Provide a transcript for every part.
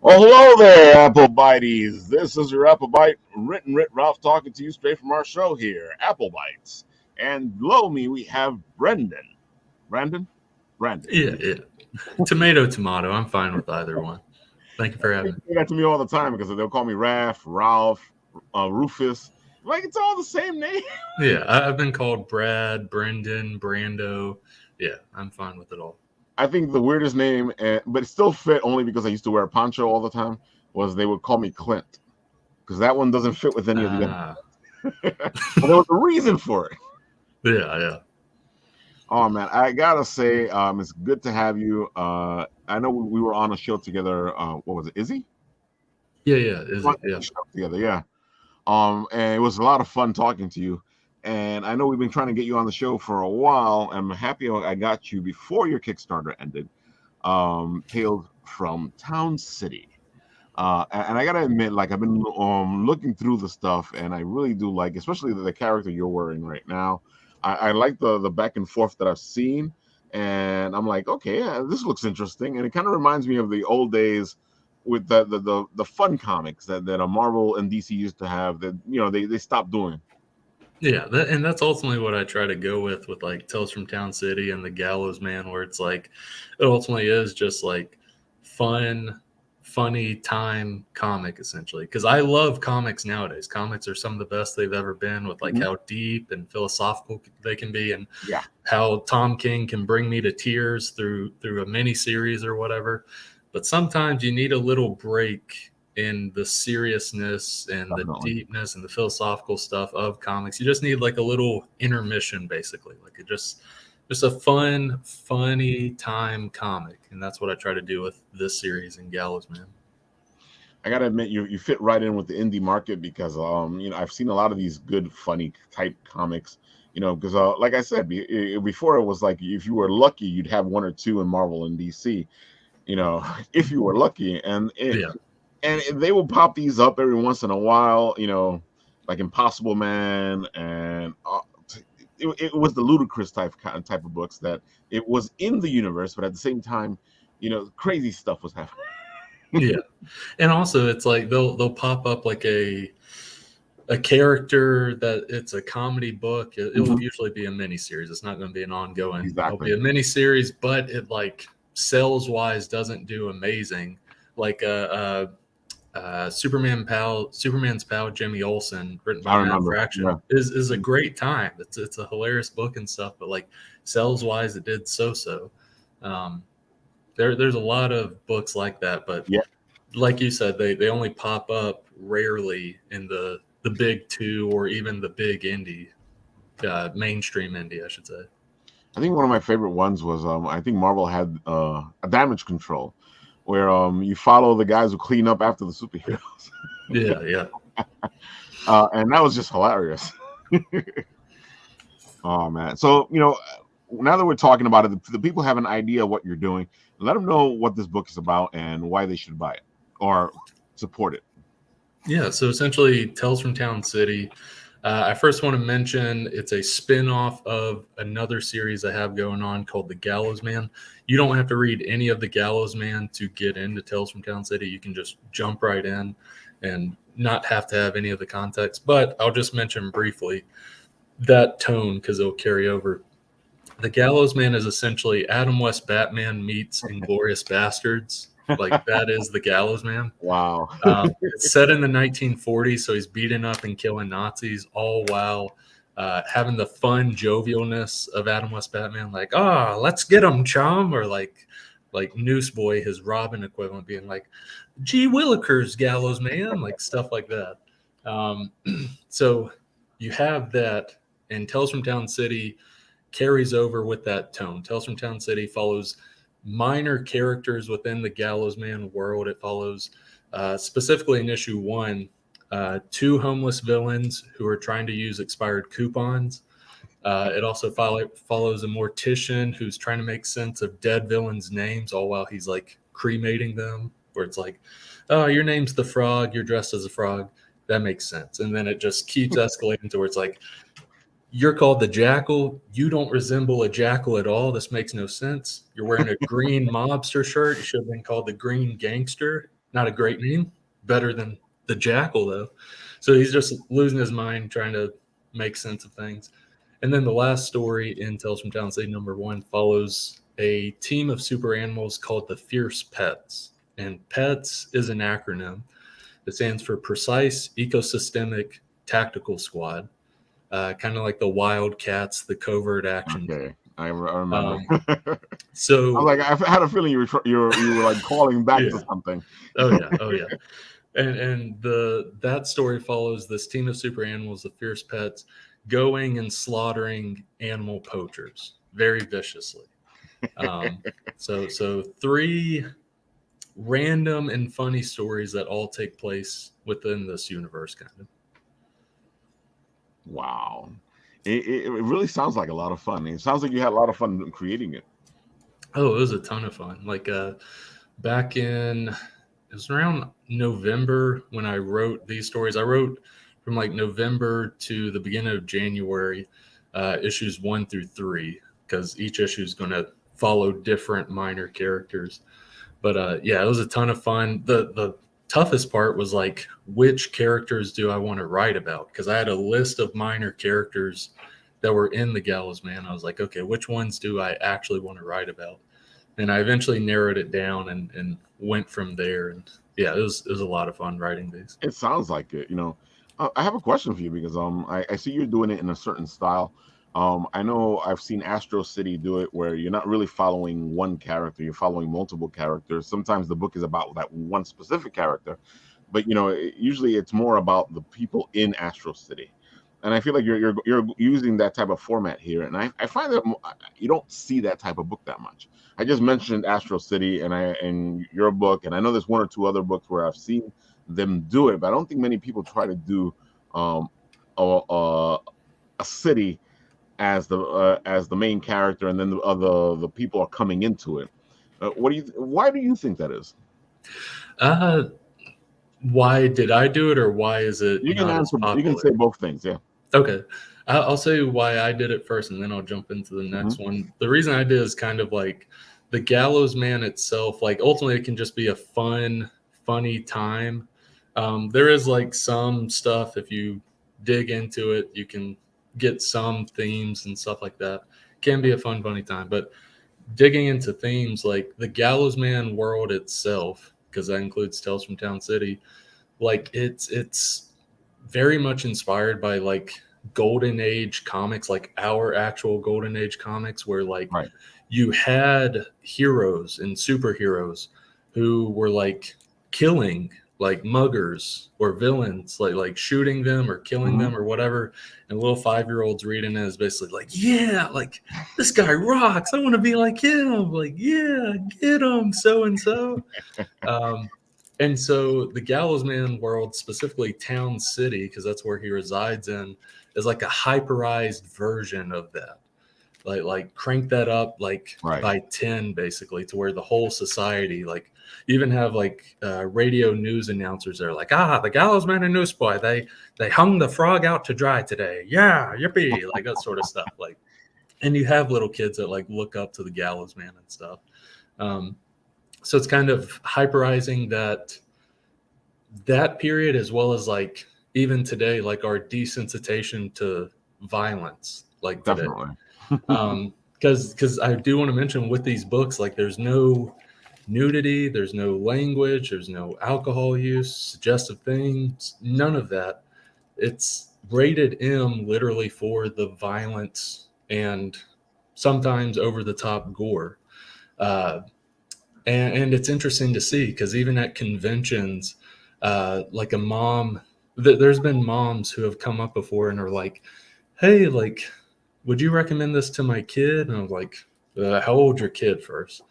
Well, hello there, Apple Bites. This is your Apple Bite, written Rit Ralph talking to you straight from our show here, Apple Bites. And below me, we have Brendan. Brandon? Brandon. Yeah. Tomato, tomato. I'm fine with either one. Thank you for They having me. say that to me all the time because they'll call me Raph, Ralph, Rufus. Like, it's all the same name. Yeah, I've been called Brad, Brendan, Brando. Yeah, I'm fine with it all. I think the weirdest name, but it still fit only because I used to wear a poncho all the time, was they would call me Clint. Because that one doesn't fit with any of the Ah, other. But there was a reason for it. yeah. Oh man, I gotta say, it's good to have you. I know we were on a show together. What was it, Izzy? Yeah. We Is were on it? Yeah. Izzy's show together, yeah. And it was a lot of fun talking to you. And I know we've been trying to get you on the show for a while. I'm happy I got you before your Kickstarter ended. Tales from Town City. And I gotta admit, like I've been looking through the stuff, and I really do like, especially the character you're wearing right now. I like the back and forth that I've seen, and I'm like, okay, yeah, this looks interesting, and it kind of reminds me of the old days with the fun comics that a Marvel and DC used to have. That they stopped doing. Yeah, and that's ultimately what I try to go with like Tales from Town City and the Gallows Man, where it's like it ultimately is just like fun, funny time comic essentially. Because I love comics nowadays. Comics are some of the best they've ever been, with like Mhm. how deep and philosophical they can be, and Yeah, how Tom King can bring me to tears through a mini series or whatever. But sometimes you need a little break in the seriousness and the definitely. deepness and the philosophical stuff of comics. You just need like a little intermission, basically. Like it just a fun, funny time comic. And that's what I try to do with this series in Gallows Man. I gotta admit, you fit right in with the indie market because I've seen a lot of these good funny type comics. Because like I said, before it was like if you were lucky, you'd have one or two in Marvel and DC. If you were lucky, Yeah. and they will pop these up every once in a while. Like Impossible Man, and it was the ludicrous type of books that it was in the universe, but at the same time, crazy stuff was happening. Yeah. And also it's like they'll pop up like a character that it's a comedy book. It will Mhm. usually be a mini series. It's not going to be an ongoing. It'll be Exactly. a mini series, but it like sales wise doesn't do amazing. Like Superman's pal, Jimmy Olsen, written by I Matt remember. Yeah. Fraction, is a great time. It's a hilarious book and stuff, but like sales wise, it did so. Um, there's a lot of books like that, but Yeah. like you said, they only pop up rarely in the big two or even the big indie, mainstream indie, I should say. I think one of my favorite ones was I think Marvel had a Damage Control, where you follow the guys who clean up after the superheroes, Yeah. and that was just hilarious. Oh man! So now that we're talking about it, the people have an idea of what you're doing. Let them know what this book is about and why they should buy it or support it. Yeah, so essentially, Tales from Town City. I first want to mention it's a spin-off of another series I have going on called The Gallows Man. You don't have to read any of The Gallows Man to get into Tales from Town City. You can just jump right in and not have to have any of the context. But I'll just mention briefly that tone because it'll carry over. The Gallows Man is essentially Adam West Batman meets Inglorious Bastards. Like that is the Gallows Man. Wow. It's set in the 1940s, so he's beating up and killing Nazis, all while having the fun jovialness of Adam West Batman, like, let's get him, chum, or like Newsboy, his Robin equivalent, being like, gee willikers, Gallows Man, like stuff like that. Um, so you have that, and Tales from Town City carries over with that tone. Tales from Town City follows minor characters within the Gallows Man world. It follows specifically in issue one, two homeless villains who are trying to use expired coupons. It also follows a mortician who's trying to make sense of dead villains' names, all while he's like cremating them. Where it's like, oh, your name's the frog, you're dressed as a frog. That makes sense. And then it just keeps escalating to where it's like, you're called the Jackal. You don't resemble a jackal at all. This makes no sense. You're wearing a green mobster shirt. You should have been called the Green Gangster. Not a great name, better than the Jackal though. So he's just losing his mind trying to make sense of things. And then the last story in Tales from Town City #1 follows a team of super animals called the Fierce Pets. And PETS is an acronym. It stands for Precise Ecosystemic Tactical Squad, kind of like the Wildcats, the covert action. Okay, I remember. So I was like, I had a feeling you were like calling back to something. Oh yeah. And that story follows this team of super animals, the Fierce Pets, going and slaughtering animal poachers very viciously. So 3 random and funny stories that all take place within this universe, kind of. Wow. It really sounds like a lot of fun. It sounds like you had a lot of fun creating it. Oh, it was a ton of fun. Like back in, it was around November when I wrote these stories. I wrote from like November to the beginning of January, issues 1 through 3, because each issue is going to follow different minor characters. But yeah, it was a ton of fun. The toughest part was like, which characters do I want to write about? Because I had a list of minor characters that were in the Gallows Man. I was like, okay, which ones do I actually want to write about? And I eventually narrowed it down and went from there. And yeah, it was a lot of fun writing these. It sounds like it. I have a question for you because I see you're doing it in a certain style. I know I've seen Astro City do it where you're not really following one character, you're following multiple characters. Sometimes the book is about that one specific character, but usually it's more about the people in Astro City. And I feel like you're using that type of format here, and I find that you don't see that type of book that much. I just mentioned Astro City and your book, and I know there's 1 or 2 other books where I've seen them do it, but I don't think many people try to do a city as the main character, and then the people are coming into it. Why do you think that is? Why did I do it, or why is it? You can answer. You can say both things. Yeah. Okay. I'll say why I did it first, and then I'll jump into the next one. The reason I did is kind of like the Gallows Man itself. Like ultimately, it can just be a fun, funny time. There is like some stuff, if you dig into it, you can get some themes and stuff like that. It can be a fun, funny time. But digging into themes like the Gallows Man world itself, because that includes Tales from Town City, like it's very much inspired by like Golden Age comics, like our actual Golden Age comics, where like you had heroes and superheroes who were like killing like muggers or villains, like shooting them or killing them or whatever. And little 5-year-olds reading it is basically like, yeah, like this guy rocks. I want to be like him. Like, yeah, get him, so and so. And so the Gallows Man world, specifically Town City, because that's where he resides in, is like a hyperized version of that. Like crank that up like by 10, basically, to where the whole society, like you even have like radio news announcers that are like, the Gallows Man and Newsboy, they hung the frog out to dry today. Yeah, yippee, like that sort of stuff. Like, and you have little kids that like look up to the Gallows Man and stuff. So it's kind of hyperizing that period, as well as like even today, like our desensitization to violence, like today. Definitely. Because I do want to mention with these books, like there's no nudity, there's no language, there's no alcohol use, suggestive things, none of that. It's rated M literally for the violence and sometimes over the top gore. And it's interesting to see because even at conventions, like a mom, there's been moms who have come up before and are like, hey, like, would you recommend this to my kid? And I was like, how old's your kid first?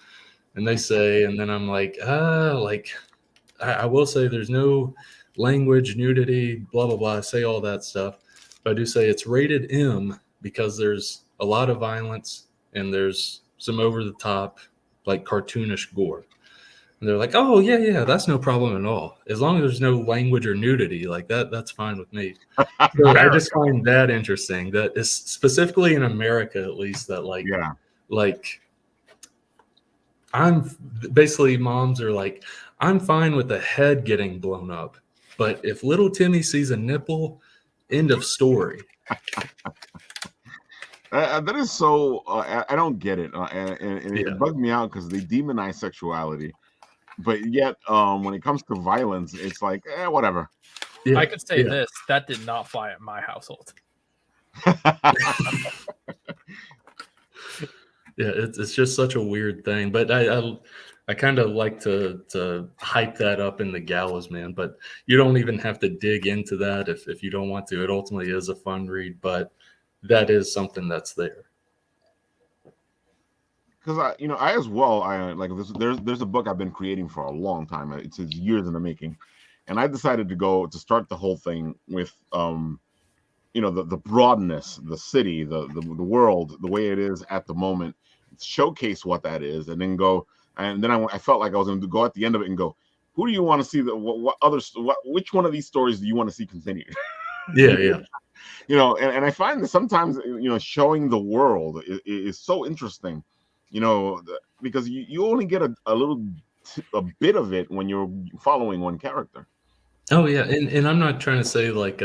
And they say, and then I'm like, I will say there's no language, nudity, blah, blah, blah. I say all that stuff. But I do say it's rated M because there's a lot of violence and there's some over the top, like cartoonish gore. And they're like, oh, yeah, that's no problem at all. As long as there's no language or nudity, like that's fine with me. So I just find that interesting. That is specifically in America, at least, that like I'm basically moms are like, I'm fine with the head getting blown up, but if little Timmy sees a nipple, end of story. That is so. I don't get it, and Yeah. it bugs me out because they demonize sexuality, but yet, when it comes to violence, it's like, whatever. Yeah. I could say this: that did not fly at my household. Yeah, it's just such a weird thing, but I kind of like to hype that up in the Gallows Man, but you don't even have to dig into that if you don't want to. It ultimately is a fun read, but that is something that's there. Because I as well, I like there's a book I've been creating for a long time. It's years in the making, and I decided to start the whole thing with the broadness, the city, the world, the way it is at the moment, showcase what that is, and then go. And then I felt like I was going to go at the end of it and go, who do you want to see? Which one of these stories do you want to see continue? Yeah. And I find that sometimes showing the world is so interesting, because you only get a bit of it when you're following one character. Oh yeah, and I'm not trying to say like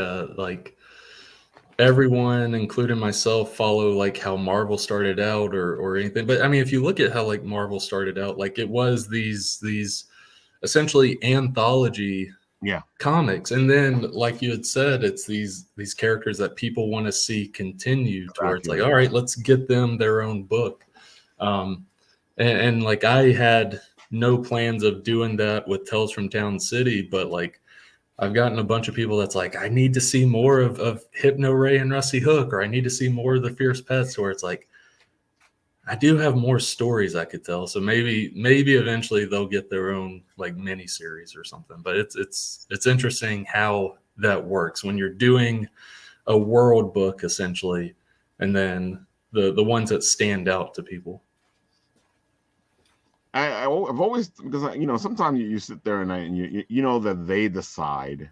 everyone, including myself, follow like how Marvel started out or anything. But I mean, if you look at how like Marvel started out, like it was these essentially anthology comics, and then like you had said, it's these characters that people want to see continue to where it's like, all right, let's get them their own book. And like I had no plans of doing that with Tales from Town City, but like I've gotten a bunch of people that's like, I need to see more of Hypno Ray and Rusty Hook, or I need to see more of the Fierce Pets, where it's like, I do have more stories I could tell. So maybe eventually they'll get their own like mini series or something. But it's interesting how that works when you're doing a world book essentially, and then the ones that stand out to people. I've always, because sometimes you sit there and you know that they decide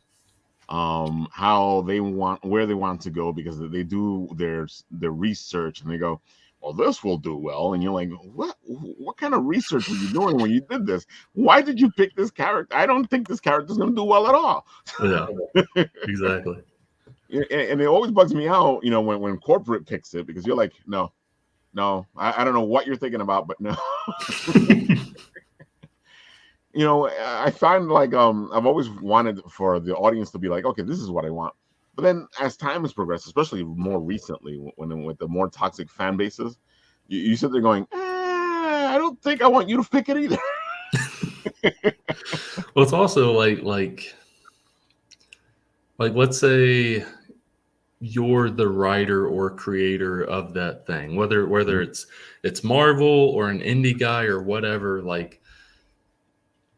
how they want, where they want to go, because they do their research and they go, well, this will do well, and you're like, what kind of research were you doing when you did this? Why did you pick this character? I don't think this character is going to do well at all. Yeah, exactly. And it always bugs me out, when corporate picks it, because you're like, no, I don't know what you're thinking about, but no. I find like I've always wanted for the audience to be like, okay, this is what I want. But then as time has progressed, especially more recently, when with the more toxic fan bases, you sit there going, I don't think I want you to pick it either. Well, it's also like let's say you're the writer or creator of that thing, whether it's Marvel or an indie guy or whatever, like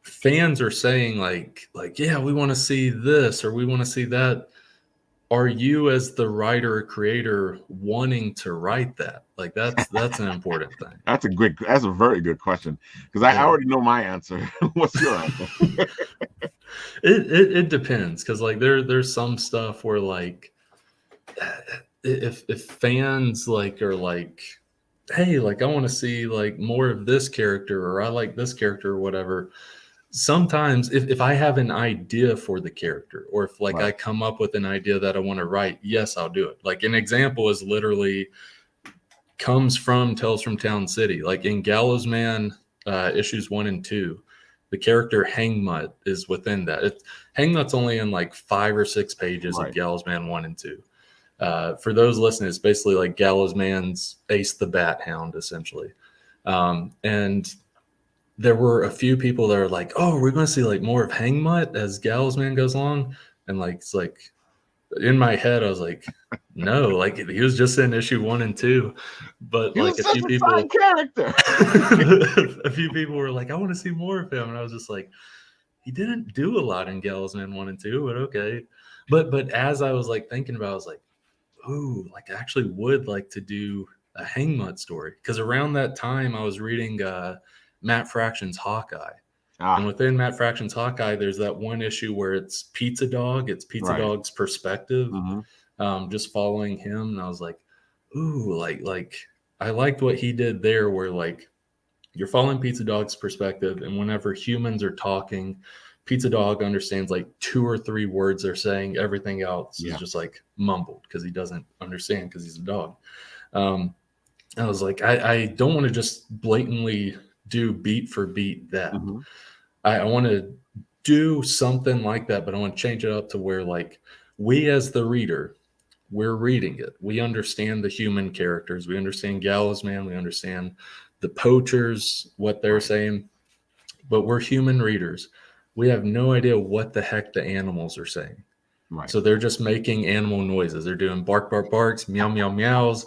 fans are saying like yeah, we want to see this or we want to see that. Are you as the writer or creator wanting to write that? Like that's an important thing. That's a very good question, because I already know my answer. What's your answer? It depends, because like there's some stuff where like if fans like are like, hey, like I want to see like more of this character, or I like this character or whatever. Sometimes if I have an idea for the character, or if like I come up with an idea that I want to write, yes, I'll do it. Like an example is literally comes from Tales from Town City. Like in Gallows Man issues 1 and 2, the character Hangmutt is within that. Hangmutt's only in like 5 or 6 pages of Gallows Man 1 and 2. For those listening, it's basically like Gallows Man's Ace the Bat Hound, essentially. And there were a few people that are like, oh, we're going to see like more of Hangmutt as Gallows Man goes along. And like, it's like in my head, I was like, no, like he was just in issue 1 and 2. But he like was such a fine character. A few people were like, I want to see more of him. And I was just like, he didn't do a lot in Gallows Man 1 and 2, but okay. But as I was like thinking about it, I was like, ooh, like I actually would like to do a Hangmutt story. Because around that time I was reading Matt Fraction's Hawkeye. And within Matt Fraction's Hawkeye, there's that one issue where it's Pizza Dog. It's Pizza Dog's perspective, just following him. And I was like, ooh, like I liked what he did there, where like you're following Pizza Dog's perspective, and whenever humans are talking, Pizza Dog understands like 2 or 3 words they're saying. Everything else is just like mumbled because he doesn't understand because he's a dog. I was like, I don't want to just blatantly do beat for beat that. Mm-hmm. I want to do something like that, but I want to change it up to where like we as the reader, we're reading it. We understand the human characters. We understand Gallows Man. We understand the poachers, what they're saying, but we're human readers. We have no idea what the heck the animals are saying. Right. So they're just making animal noises. They're doing bark, bark, barks, meow, meow, meows.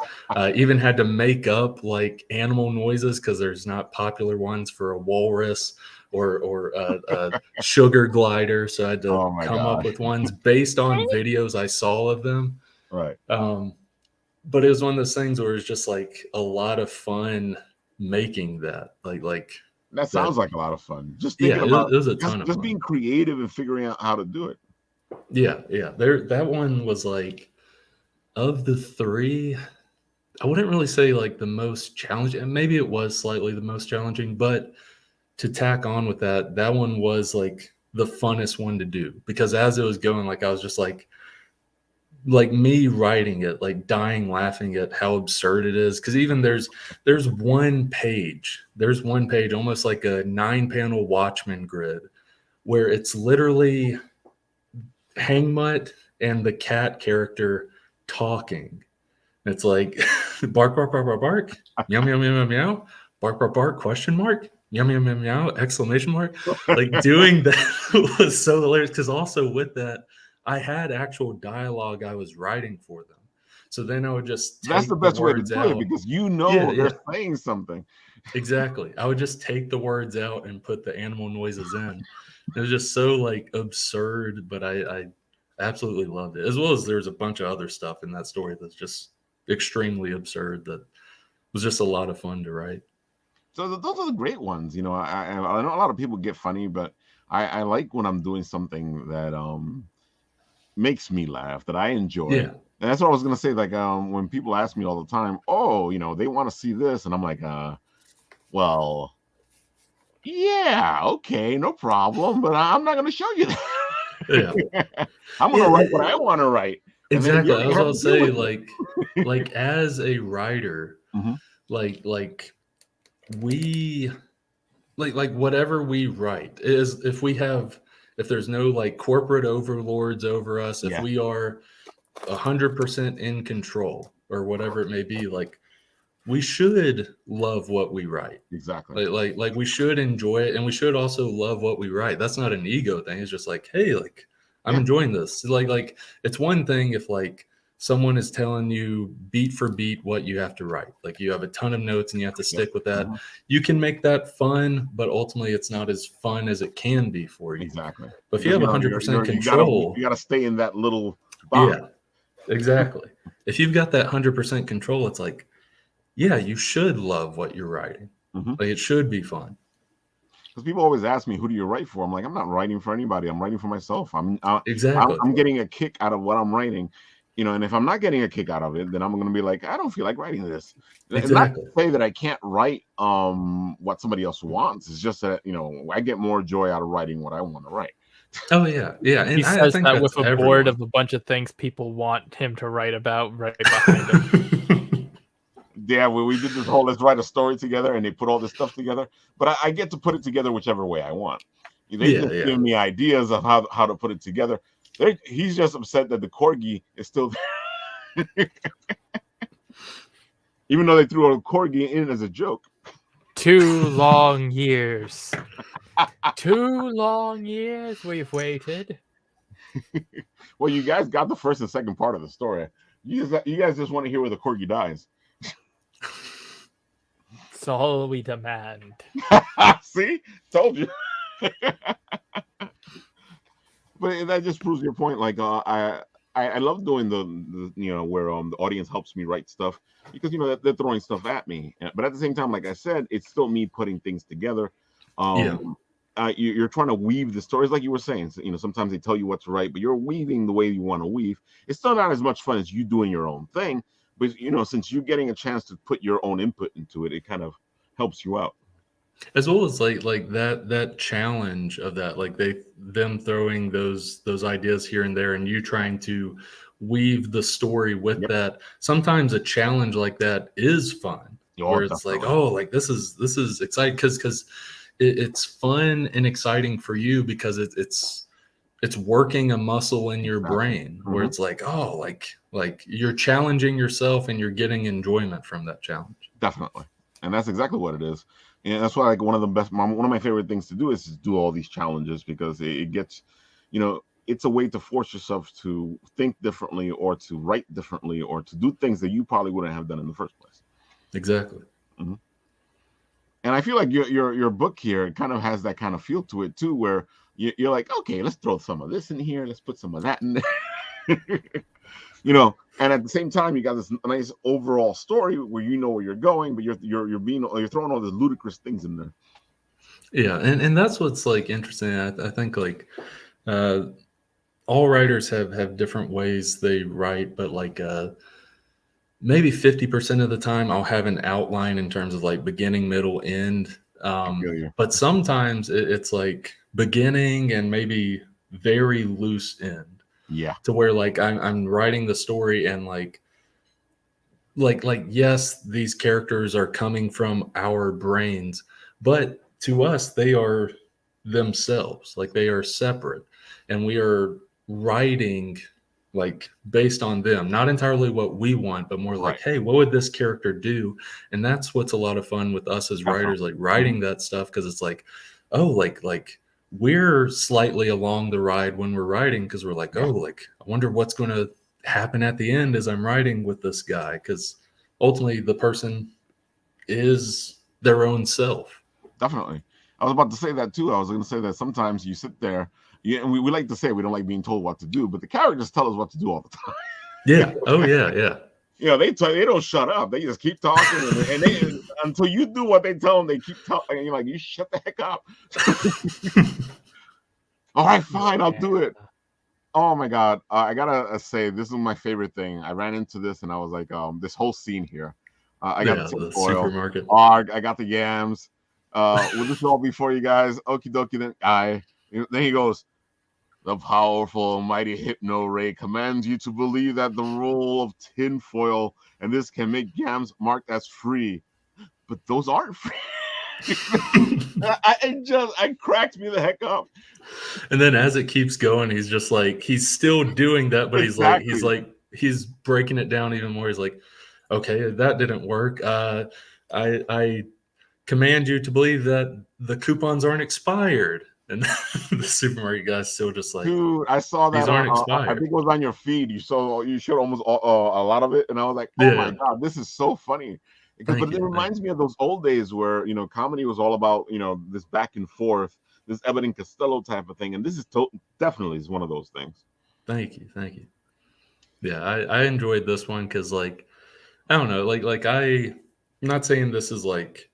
Even had to make up like animal noises because there's not popular ones for a walrus or a sugar glider. So I had to come up with ones based on videos I saw of them. Right. But it was one of those things where it's just like a lot of fun making that. Like that sounds like a lot of fun. Just thinking about it was a ton of just fun. being creative and figuring out how to do it. Yeah. That one was like, of the 3, I wouldn't really say like the most challenging. Maybe it was slightly the most challenging, but to tack on with that one was like the funnest one to do, because as it was going, like I was just like me writing it, like dying laughing at how absurd it is. Because even there's one page, almost like a 9-panel Watchmen grid, where it's literally Hangmutt and the cat character talking. It's like bark, bark, bark, bark, bark, meow, meow, meow, meow, meow, bark, bark, bark, question mark, meow, meow, meow, meow, exclamation mark. Like doing that was so hilarious, because also with that, I had actual dialogue I was writing for them. So then I would just take that's the best way to do it, because they're saying something. Exactly. I would just take the words out and put the animal noises in. It was just so like absurd, but I absolutely loved it. As well as there's a bunch of other stuff in that story that's just extremely absurd that was just a lot of fun to write. So those are the great ones. You know, I know a lot of people get funny, but I like when I'm doing something that makes me laugh, that I enjoy. Yeah. And that's what I was gonna say. Like when people ask me all the time, oh, you know, they want to see this, and I'm like, well, yeah, okay, no problem, but I'm not gonna show you that. Yeah. I'm gonna write what I want to write. Exactly. I was gonna say, like as a writer, mm-hmm. like we like whatever we write is, if there's no like corporate overlords over us, if we are 100% in control or whatever it may be, like we should love what we write. Exactly. Like we should enjoy it, and we should also love what we write. That's not an ego thing. It's just like, hey, like I'm enjoying this. Like it's one thing if like someone is telling you beat for beat what you have to write. Like you have a ton of notes and you have to stick with that. Mm-hmm. You can make that fun, but ultimately it's not as fun as it can be for you. Exactly. But if you have 100% control, you gotta stay in that little box. Yeah, exactly. If you've got that 100% control, it's like, yeah, you should love what you're writing. Mm-hmm. Like it should be fun. Because people always ask me, who do you write for? I'm like, I'm not writing for anybody. I'm writing for myself. I'm getting a kick out of what I'm writing. You know, and if I'm not getting a kick out of it, then I'm going to be like, I don't feel like writing this. Exactly. Not to say that I can't write what somebody else wants. It's just that, you know, I get more joy out of writing what I want to write. Oh, yeah. Yeah. And he says that with a board of a bunch of things people want him to write about right behind him. Yeah, we did this whole let's write a story together, and they put all this stuff together. But I get to put it together whichever way I want. They just give me ideas of how to put it together. He's just upset that the corgi is still there. Even though they threw a corgi in as a joke. 2 long years. 2 long years we've waited. Well, you guys got the first and second part of the story. You guys just want to hear where the corgi dies. That's all we demand. See? Told you. But that just proves your point. Like I love doing the you know, where the audience helps me write stuff, because you know they're throwing stuff at me, but at the same time, like I said, it's still me putting things together. You're trying to weave the stories, like you were saying. So, you know, sometimes they tell you what to write, but you're weaving the way you want to weave. It's still not as much fun as you doing your own thing, but you know, since you're getting a chance to put your own input into it, it kind of helps you out. As well as like that challenge of that, like them throwing those ideas here and there, and you trying to weave the story with Yep. that. Sometimes a challenge like that is fun, Oh, where it's like, definitely. oh, like this is exciting because it's fun and exciting for you because it's working a muscle in your Exactly. brain where it's like, oh, like you're challenging yourself and you're getting enjoyment from that challenge. Definitely. And that's exactly what it is. And that's why, like, one of my favorite things to do is to do all these challenges, because it gets, it's a way to force yourself to think differently, or to write differently, or to do things that you probably wouldn't have done in the first place. Exactly. Mm-hmm. And I feel like your book here kind of has that kind of feel to it too, where you're like, okay, let's throw some of this in here, let's put some of that in there. And at the same time, you got this nice overall story where you know where you're going, but you're throwing all these ludicrous things in there. Yeah, and that's what's like interesting. I think like all writers have different ways they write, but like maybe 50% of the time I'll have an outline in terms of like beginning, middle, end. But sometimes it's like beginning and maybe very loose end. Yeah. To where like I'm writing the story and like yes, these characters are coming from our brains, but to us they are themselves, like they are separate, and we are writing like based on them, not entirely what we want, but more like, hey, what would this character do? And that's what's a lot of fun with us as writers, like writing that stuff, because it's like, oh, like we're slightly along the ride when we're writing, because we're like, oh, like I wonder what's going to happen at the end as I'm writing with this guy, because ultimately the person is their own self. Definitely. I was about to say that too. I was going to say that sometimes you sit there, and we like to say we don't like being told what to do, but the characters tell us what to do all the time. Yeah. Oh yeah. They don't shut up. They just keep talking, and they until you do what they tell them, they keep talking. And you're like, you shut the heck up. All right, fine, I'll do it. Oh my God, I gotta say, this is my favorite thing. I ran into this, and I was like, this whole scene here. I got the supermarket. I got the yams. Will this all be for you guys? Okie dokie. Then he goes, the powerful and mighty Hypno Ray commands you to believe that the roll of tinfoil and this can make yams marked as free, but those aren't free. I cracked me the heck up. And then as it keeps going, he's just like, he's still doing that, but he's breaking it down even more. He's like, okay, that didn't work. I command you to believe that the coupons aren't expired. And the supermarket guy's still just like, dude, I saw that. These aren't expired. I think it was on your feed. You showed almost a lot of it, and I was like, oh my God, this is so funny. But it reminds me of those old days where comedy was all about this back and forth, this Abbott and Costello type of thing, and this is definitely is one of those things. Thank you. Yeah, I enjoyed this one because, like, I don't know, like I'm not saying this is like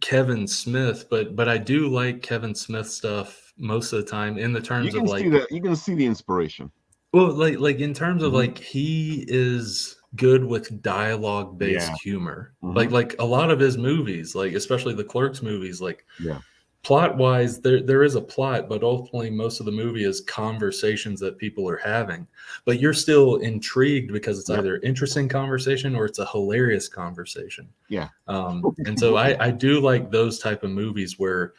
Kevin Smith, but I do like Kevin Smith stuff most of the time in the terms of like you can see the inspiration. Well, like in terms of like he is good with dialogue based humor. Like a lot of his movies, like especially the Clerks movies, like plot wise, there is a plot, but ultimately most of the movie is conversations that people are having. But you're still intrigued because it's either interesting conversation or it's a hilarious conversation. Yeah. And so I do like those type of movies where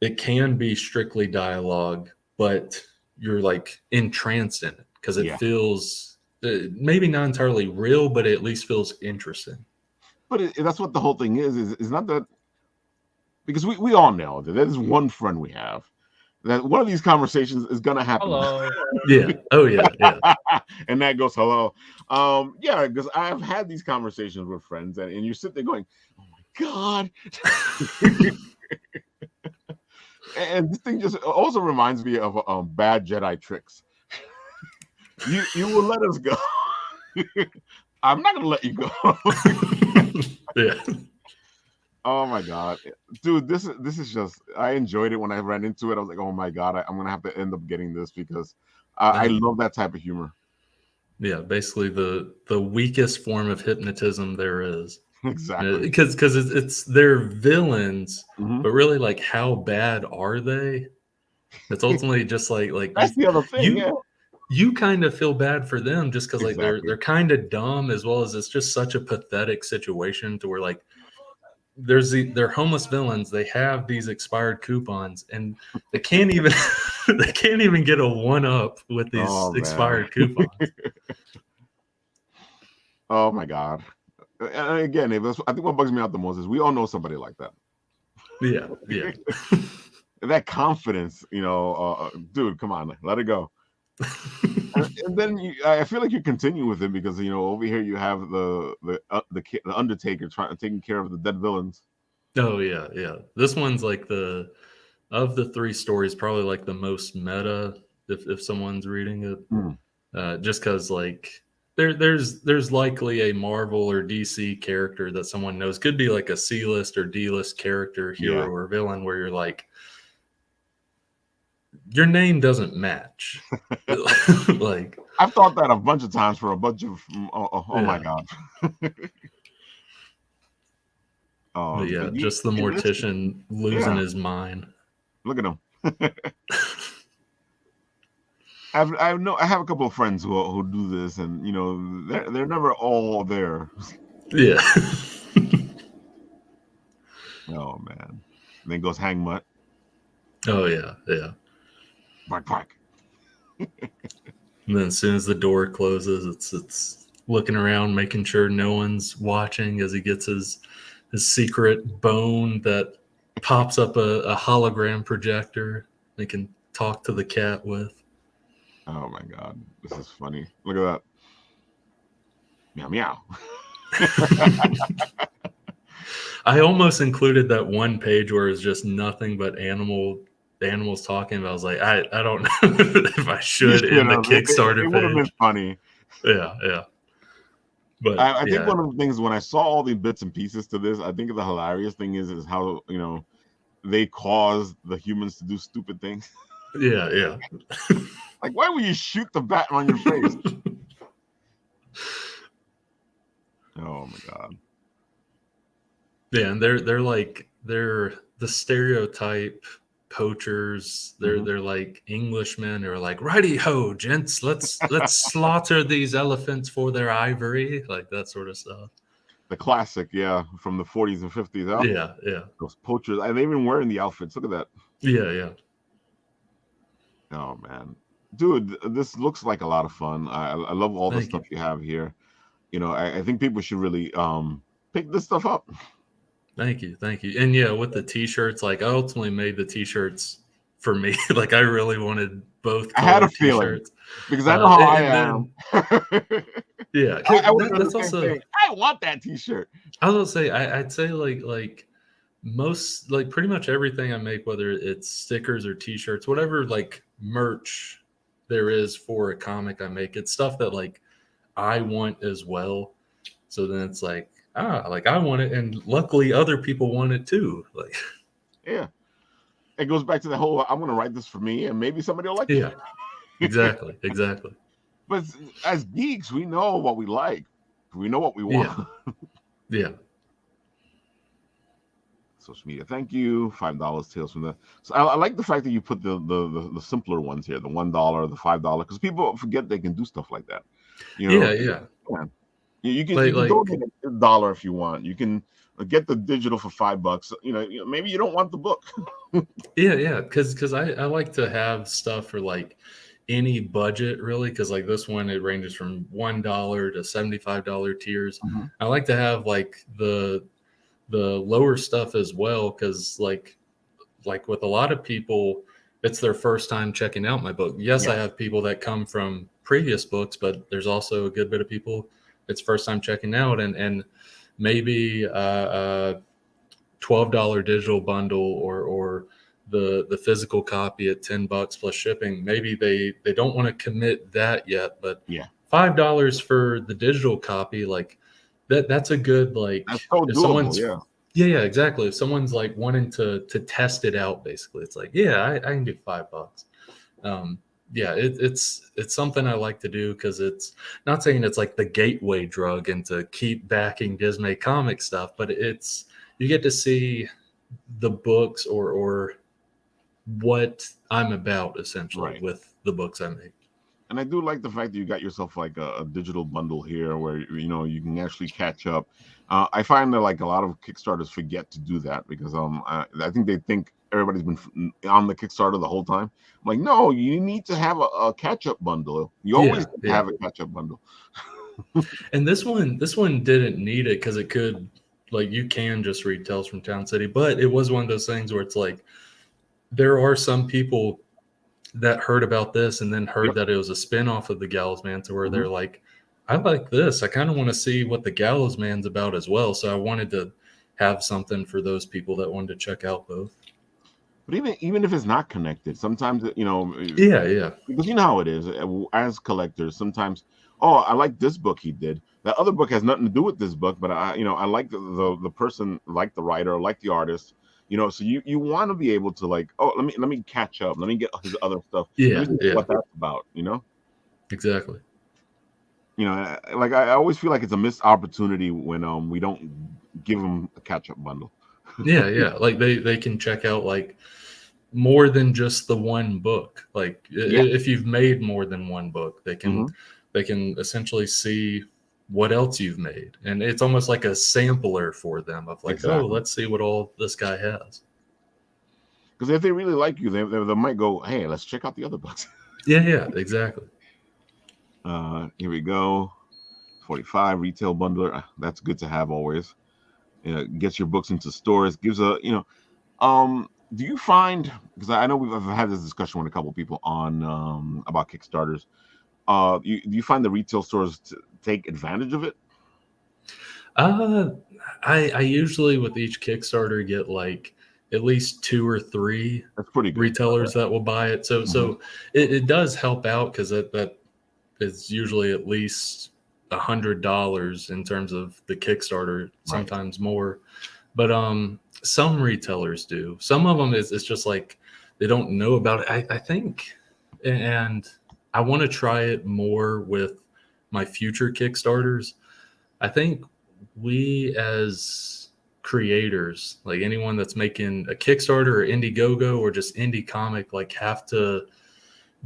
it can be strictly dialogue, but you're like entranced in it because it feels maybe not entirely real, but it at least feels interesting. But that's what the whole thing is not that, because we all know that there's one friend we have that one of these conversations is gonna happen. Hello. Yeah. Oh yeah. And that goes hello. Yeah, because I've had these conversations with friends, and you sit there going, oh my God. And this thing just also reminds me of bad Jedi tricks. You will let us go. I'm not gonna let you go. Yeah. Oh my God, dude, this is just, I enjoyed it when I ran into it. I was like, oh my God, I'm gonna have to end up getting this because I love that type of humor. Yeah, basically the weakest form of hypnotism there is. Exactly. Because it's their villains, Mhm. but really, like, how bad are they? It's ultimately just like That's the other thing. Yeah. you kind of feel bad for them just because like Exactly. they're kind of dumb, as well as it's just such a pathetic situation to where like they're homeless villains. They have these expired coupons, and they can't even they can't even get a one up with these Oh, man. expired coupons. Oh my God. And again, I think what bugs me out the most is we all know somebody like that. Yeah, yeah. That confidence, dude, come on, let it go. And then I feel like you continue with it because over here you have the Undertaker taking care of the dead villains. Oh yeah, yeah. This one's like of the three stories, probably like the most meta if someone's reading it. Mm. Just because like there's likely a Marvel or DC character that someone knows, could be like a C-list or D-list character, hero Yeah. or villain, where you're like, your name doesn't match. Like, I've thought that a bunch of times for a bunch of my Yeah. God. but yeah, But just the mortician losing his mind. Look at him. I have a couple of friends who do this, and they're never all there. Yeah. Oh man. And then goes Hang Mutt. Oh yeah, yeah. Bark, bark. And then as soon as the door closes, it's looking around, making sure no one's watching as he gets his secret bone that pops up a hologram projector they can talk to the cat with. Oh my God, this is funny. Look at that. Meow meow. I almost included that one page where it's just nothing but animals talking. But I was like, I don't know if I should in the Kickstarter it would have page. been funny. Yeah. But I think one of the things when I saw all the bits and pieces to this, I think the hilarious thing is how they cause the humans to do stupid things. Yeah. Like, why would you shoot the bat on your face? Oh my God. Yeah, and they're the stereotype poachers. They're like Englishmen who are like, righty ho, gents, let's slaughter these elephants for their ivory, like that sort of stuff. The classic, from the 40s and 50s. Huh? Yeah. Those poachers, and they even wearing the outfits. Look at that. Yeah. Oh man, dude, this looks like a lot of fun. I love all the stuff you have here. I think people should really pick this stuff up. Thank you. And yeah, with the t-shirts, like I ultimately made the t-shirts for me. Like I really wanted both. I had a feeling because I know how I am. Yeah, that's also thing. I want that t-shirt. I was gonna say I'd say like most, like pretty much everything I make, whether it's stickers or t-shirts, whatever like merch there is for a comic I make, it's stuff that like I want as well. So then it's like, like I want it, and luckily other people want it too. Like, yeah, it goes back to the whole I'm going to write this for me, and maybe somebody will like it. Yeah, exactly. But as geeks, we know what we like. We know what we want. Yeah. Social media. Thank you. $5 Tales from the. So I like the fact that you put the simpler ones here, the $1, the $5, because people forget they can do stuff like that. Yeah. You can donate $1 if you want. You can get the digital for $5. Maybe you don't want the book. Yeah. Because I like to have stuff for like any budget really. Because like this one, it ranges from $1 to $75 tiers. Mm-hmm. I like to have like the lower stuff as well. Because like with a lot of people, it's their first time checking out my book. Yes, I have people that come from previous books, but there's also a good bit of people it's first time checking out, and maybe a $12 digital bundle or the physical copy at $10 plus shipping. Maybe they don't want to commit that yet, but $5 for the digital copy, like that's a good, like, that's so doable. Yeah, exactly. If someone's like wanting to test it out, basically, it's like, I can do $5. yeah, it's something I like to do because it's not saying it's like the gateway drug and to keep backing Dismay Comics stuff, but it's you get to see the books or what I'm about essentially Right. with the books I make. And I do like the fact that you got yourself like a digital bundle here where you can actually catch up. I find that like a lot of Kickstarters forget to do that because I think they think everybody's been on the Kickstarter the whole time. I'm like, no, you need to have a catch up bundle. You always have a catch up bundle. And this one didn't need it because it could, like, you can just read Tales from Town City, but it was one of those things where it's like there are some people that heard about this and then heard that it was a spin-off of the Gallows Man, to where they're like, I like this. I kind of want to see what the Gallows Man's about as well. So I wanted to have something for those people that wanted to check out both. But even if it's not connected, sometimes yeah, because you know how it is as collectors. Sometimes, oh, I like this book he did. That other book has nothing to do with this book, but I like the person, like the writer, like the artist. So you want to be able to like, oh, let me catch up. Let me get his other stuff. Yeah, let me see what that's about. Exactly. Like I always feel like it's a missed opportunity when we don't give them a catch up bundle. yeah. Like they can check out like more than just the one book. Like if you've made more than one book, they can essentially see what else you've made, and it's almost like a sampler for them of like, oh, let's see what all this guy has. Because if they really like you, they might go, hey, let's check out the other books. Yeah, exactly. Here we go. 45 retail bundler. That's good to have always. Gets your books into stores. Gives a do you find, because I know we've had this discussion with a couple of people on about Kickstarters. Do you find the retail stores take advantage of it? I usually with each Kickstarter get like at least 2 or 3 That's pretty good. retailers that will buy it. So it does help out because that is usually at least $100 in terms of the Kickstarter, sometimes more. But some retailers do. Some of them it's just like they don't know about it. I think, and I want to try it more with my future Kickstarters. I think we as creators, like anyone that's making a Kickstarter or Indiegogo or just indie comic, like have to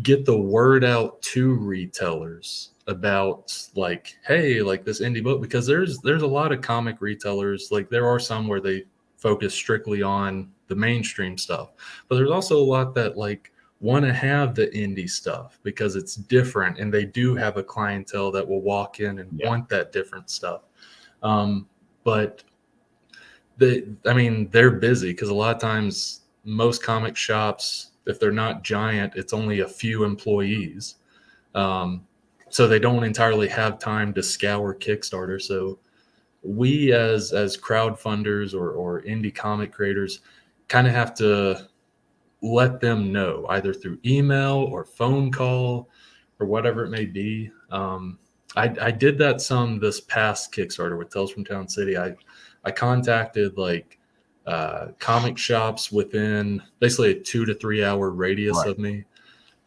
get the word out to retailers about like, hey, like this indie book, because there's a lot of comic retailers, like there are some where they focus strictly on the mainstream stuff, but there's also a lot that like want to have the indie stuff because it's different and they do have a clientele that will walk in and want that different stuff. But they're busy because a lot of times most comic shops, if they're not giant, it's only a few employees. So they don't entirely have time to scour Kickstarter. So we as crowdfunders or indie comic creators kind of have to let them know either through email or phone call or whatever it may be. I did that some this past Kickstarter with Tales from Town City. I contacted like comic shops within basically a 2 to 3 hour radius of me,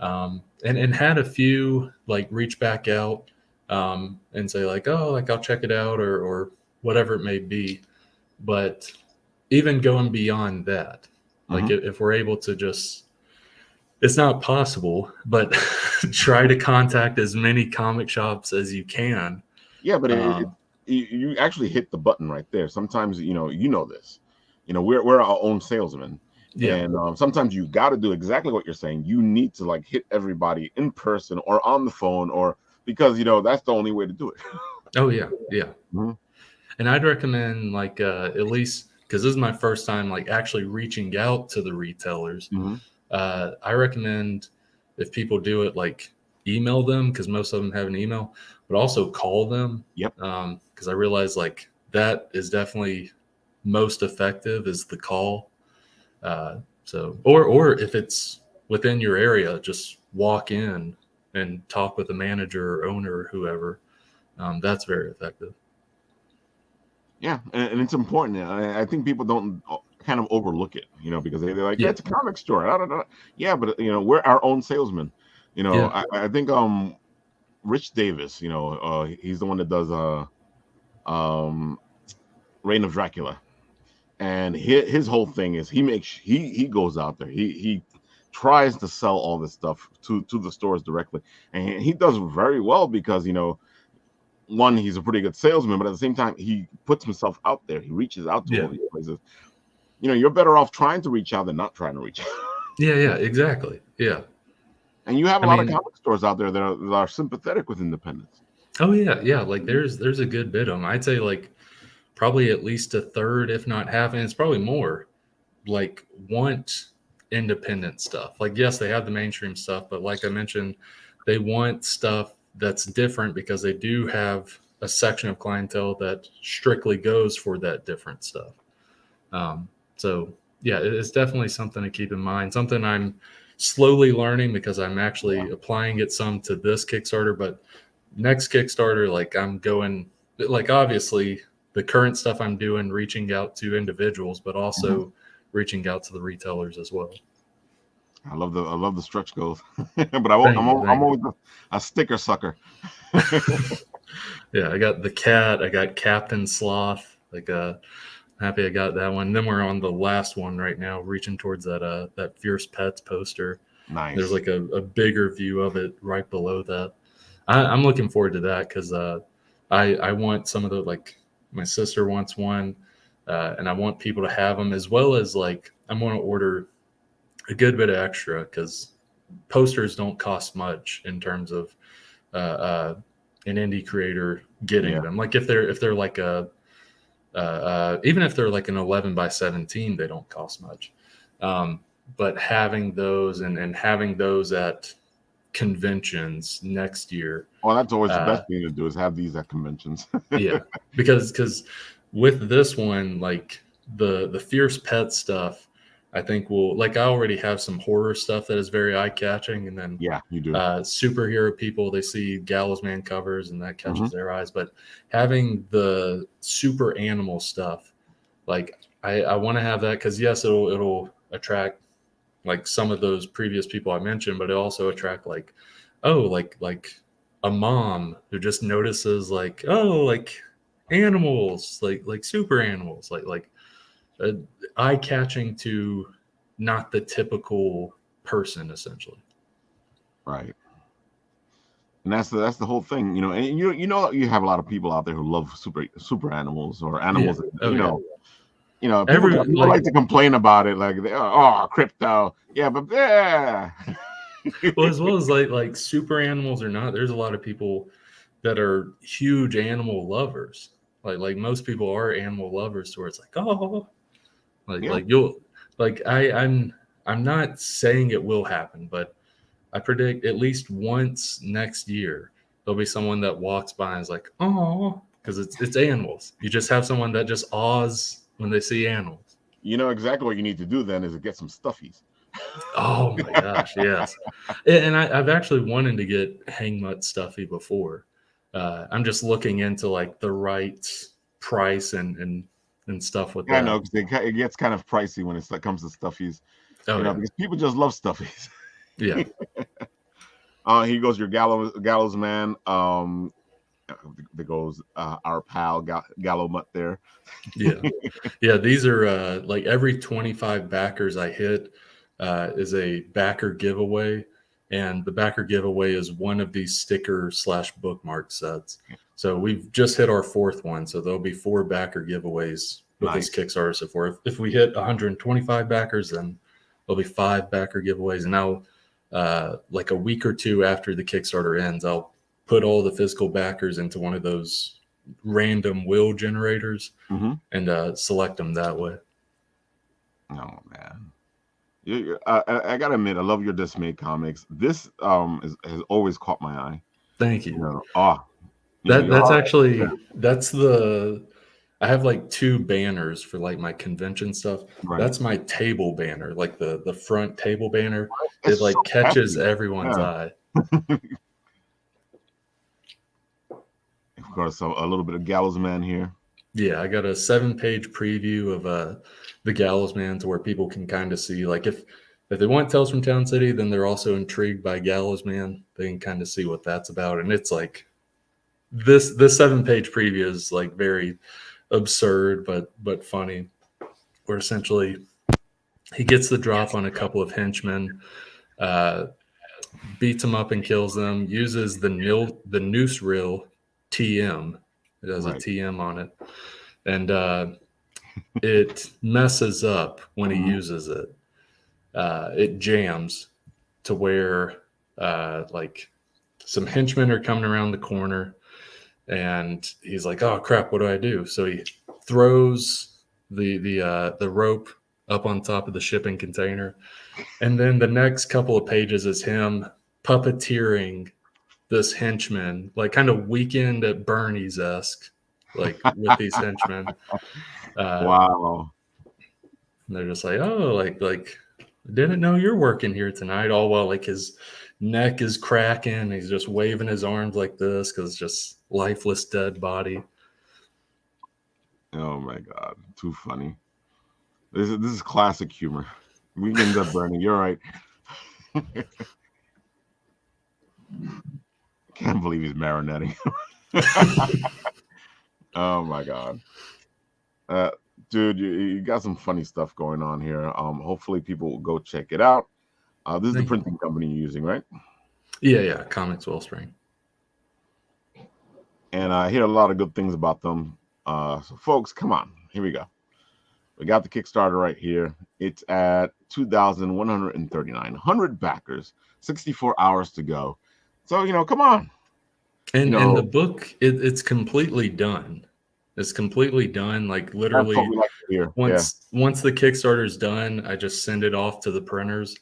and had a few like reach back out and say like, oh, like I'll check it out or whatever it may be. But even going beyond that, like if we're able to just, it's not possible, but try to contact as many comic shops as you can. Yeah, but you actually hit the button right there. Sometimes you know this. We're our own salesmen. Yeah. And sometimes you got to do exactly what you're saying. You need to like hit everybody in person or on the phone, or because that's the only way to do it. Oh yeah. And I'd recommend like at least, because this is my first time like actually reaching out to the retailers. I recommend if people do it, like email them, because most of them have an email, but also call them. Because I realize like that is definitely most effective is the call. So or if it's within your area, just walk in and talk with the manager or owner or whoever. That's very effective. Yeah, and it's important. I think people don't kind of overlook it, because they're like, yeah, it's a comic store. Yeah, but we're our own salesmen. You know, Yeah. I think Rich Davis, you know, he's the one that does um Reign of Dracula. And his whole thing is he goes out there. He tries to sell all this stuff to the stores directly. And he does very well because, you know, one, he's a pretty good salesman, but at the same time, he puts himself out there. He reaches out to all these places. You know, you're better off trying to reach out than not trying to reach out. Yeah, exactly. Yeah. And you have a I lot of mean, comic stores out there that are sympathetic with independence. oh yeah. Like there's a good bit of them. I'd say like probably at least a third, if not half, and it's probably more, like want independent stuff. Like, yes, they have the mainstream stuff, but like I mentioned, they want stuff that's different because they do have a section of clientele that strictly goes for that different stuff. So yeah, it's definitely something to keep in mind. Something I'm slowly learning because I'm actually applying it some to this Kickstarter, but next Kickstarter, like I'm going, like obviously the current stuff I'm doing, reaching out to individuals, but also reaching out to the retailers as well. I love the stretch goals, but I'm always a sticker sucker. Yeah, I got the cat, I got Captain Sloth, like happy I got that one. Then we're on the last one right now, reaching towards that Fierce Pets poster. Nice. There's like a bigger view of it right below that. I'm looking forward to that because I want some of the, like my sister wants one, and I want people to have them, as well as like I'm going to order a good bit of extra because posters don't cost much in terms of an indie creator getting them. Like if they're like a even if they're like an 11x17, they don't cost much. But having those and having those at conventions next year. Well, that's always the best thing to do is have these at conventions. Yeah, because with this one, like the Fierce Pet stuff, I think will, like I already have some horror stuff that is very eye catching, and then yeah, you do. Superhero people, they see Gallows Man covers and that catches their eyes. But having the super animal stuff, like I want to have that because yes, it'll attract like some of those previous people I mentioned, but it also attract like a mom who just notices like animals, like super animals, like eye catching to not the typical person, essentially. Right. And that's the whole thing, you know. And you know you have a lot of people out there who love super animals or animals. Yeah. You know, people like to complain about it, like crypto. Yeah, but yeah. Well, as well as like super animals or not, there's a lot of people that are huge animal lovers. Like most people are animal lovers, where it's like, like you'll like I'm not saying it will happen, but I predict at least once next year there'll be someone that walks by and is like, oh, because it's animals. You just have someone that just awes when they see animals. You know exactly what you need to do then is to get some stuffies. Oh my gosh, yes. And I've actually wanted to get Hangmutt stuffy before. I'm just looking into like the right price and stuff with that. I know, because it gets kind of pricey when it comes to stuffies. Because people just love stuffies. Yeah. Here goes your gallows man. There goes our pal Gallo Mutt there. Yeah. These are like every 25 backers I hit is a backer giveaway, and the backer giveaway is one of these sticker/bookmark sets. So we've just hit our fourth one, so there'll be 4 backer giveaways with this Kickstarter. So if we hit 125 backers, then there'll be 5 backer giveaways. And now, like a week or 2 after the Kickstarter ends, I'll put all the physical backers into one of those random wheel generators and select them that way. Oh man. I gotta admit, I love your Dismay Comics. This has always caught my eye. Thank you. That's I have like 2 banners for like my convention stuff. Right. That's my table banner, like the front table banner. It like catches everyone's eye. Of course, a little bit of Gallows Man here. Yeah, I got a 7-page preview of the Gallows Man to where people can kind of see, like, if they want Tales from Town City, then they're also intrigued by Gallows Man. They can kind of see what that's about. And it's like this 7-page preview is like very absurd but funny. Where essentially he gets the drop on a couple of henchmen, beats them up and kills them, uses the noose reel TM. It has a TM on it. And it messes up when he uses it. It jams to where like some henchmen are coming around the corner, and he's like, "Oh crap, what do I do?" So he throws the rope up on top of the shipping container, and then the next couple of pages is him puppeteering this henchman, like kind of Weekend at Bernie's-esque, like with these henchmen. Wow. They're just like, "Oh, like didn't know you're working here tonight," all while like his neck is cracking. He's just waving his arms like this because it's just lifeless dead body. Oh my God, too funny. This is classic humor. Weekends at Bernie, you're right. Can't believe he's marionetting. Oh my God. Dude, you got some funny stuff going on here. Hopefully people will go check it out. This is the printing company you're using, right? Yeah, Comics Wellspring. And I hear a lot of good things about them. So folks, come on, here we go. We got the Kickstarter right here. It's at 2,139, 100 backers, 64 hours to go. So, come on. And the book, it's completely done. It's completely done. Like literally, once the Kickstarter's done, I just send it off to the printers.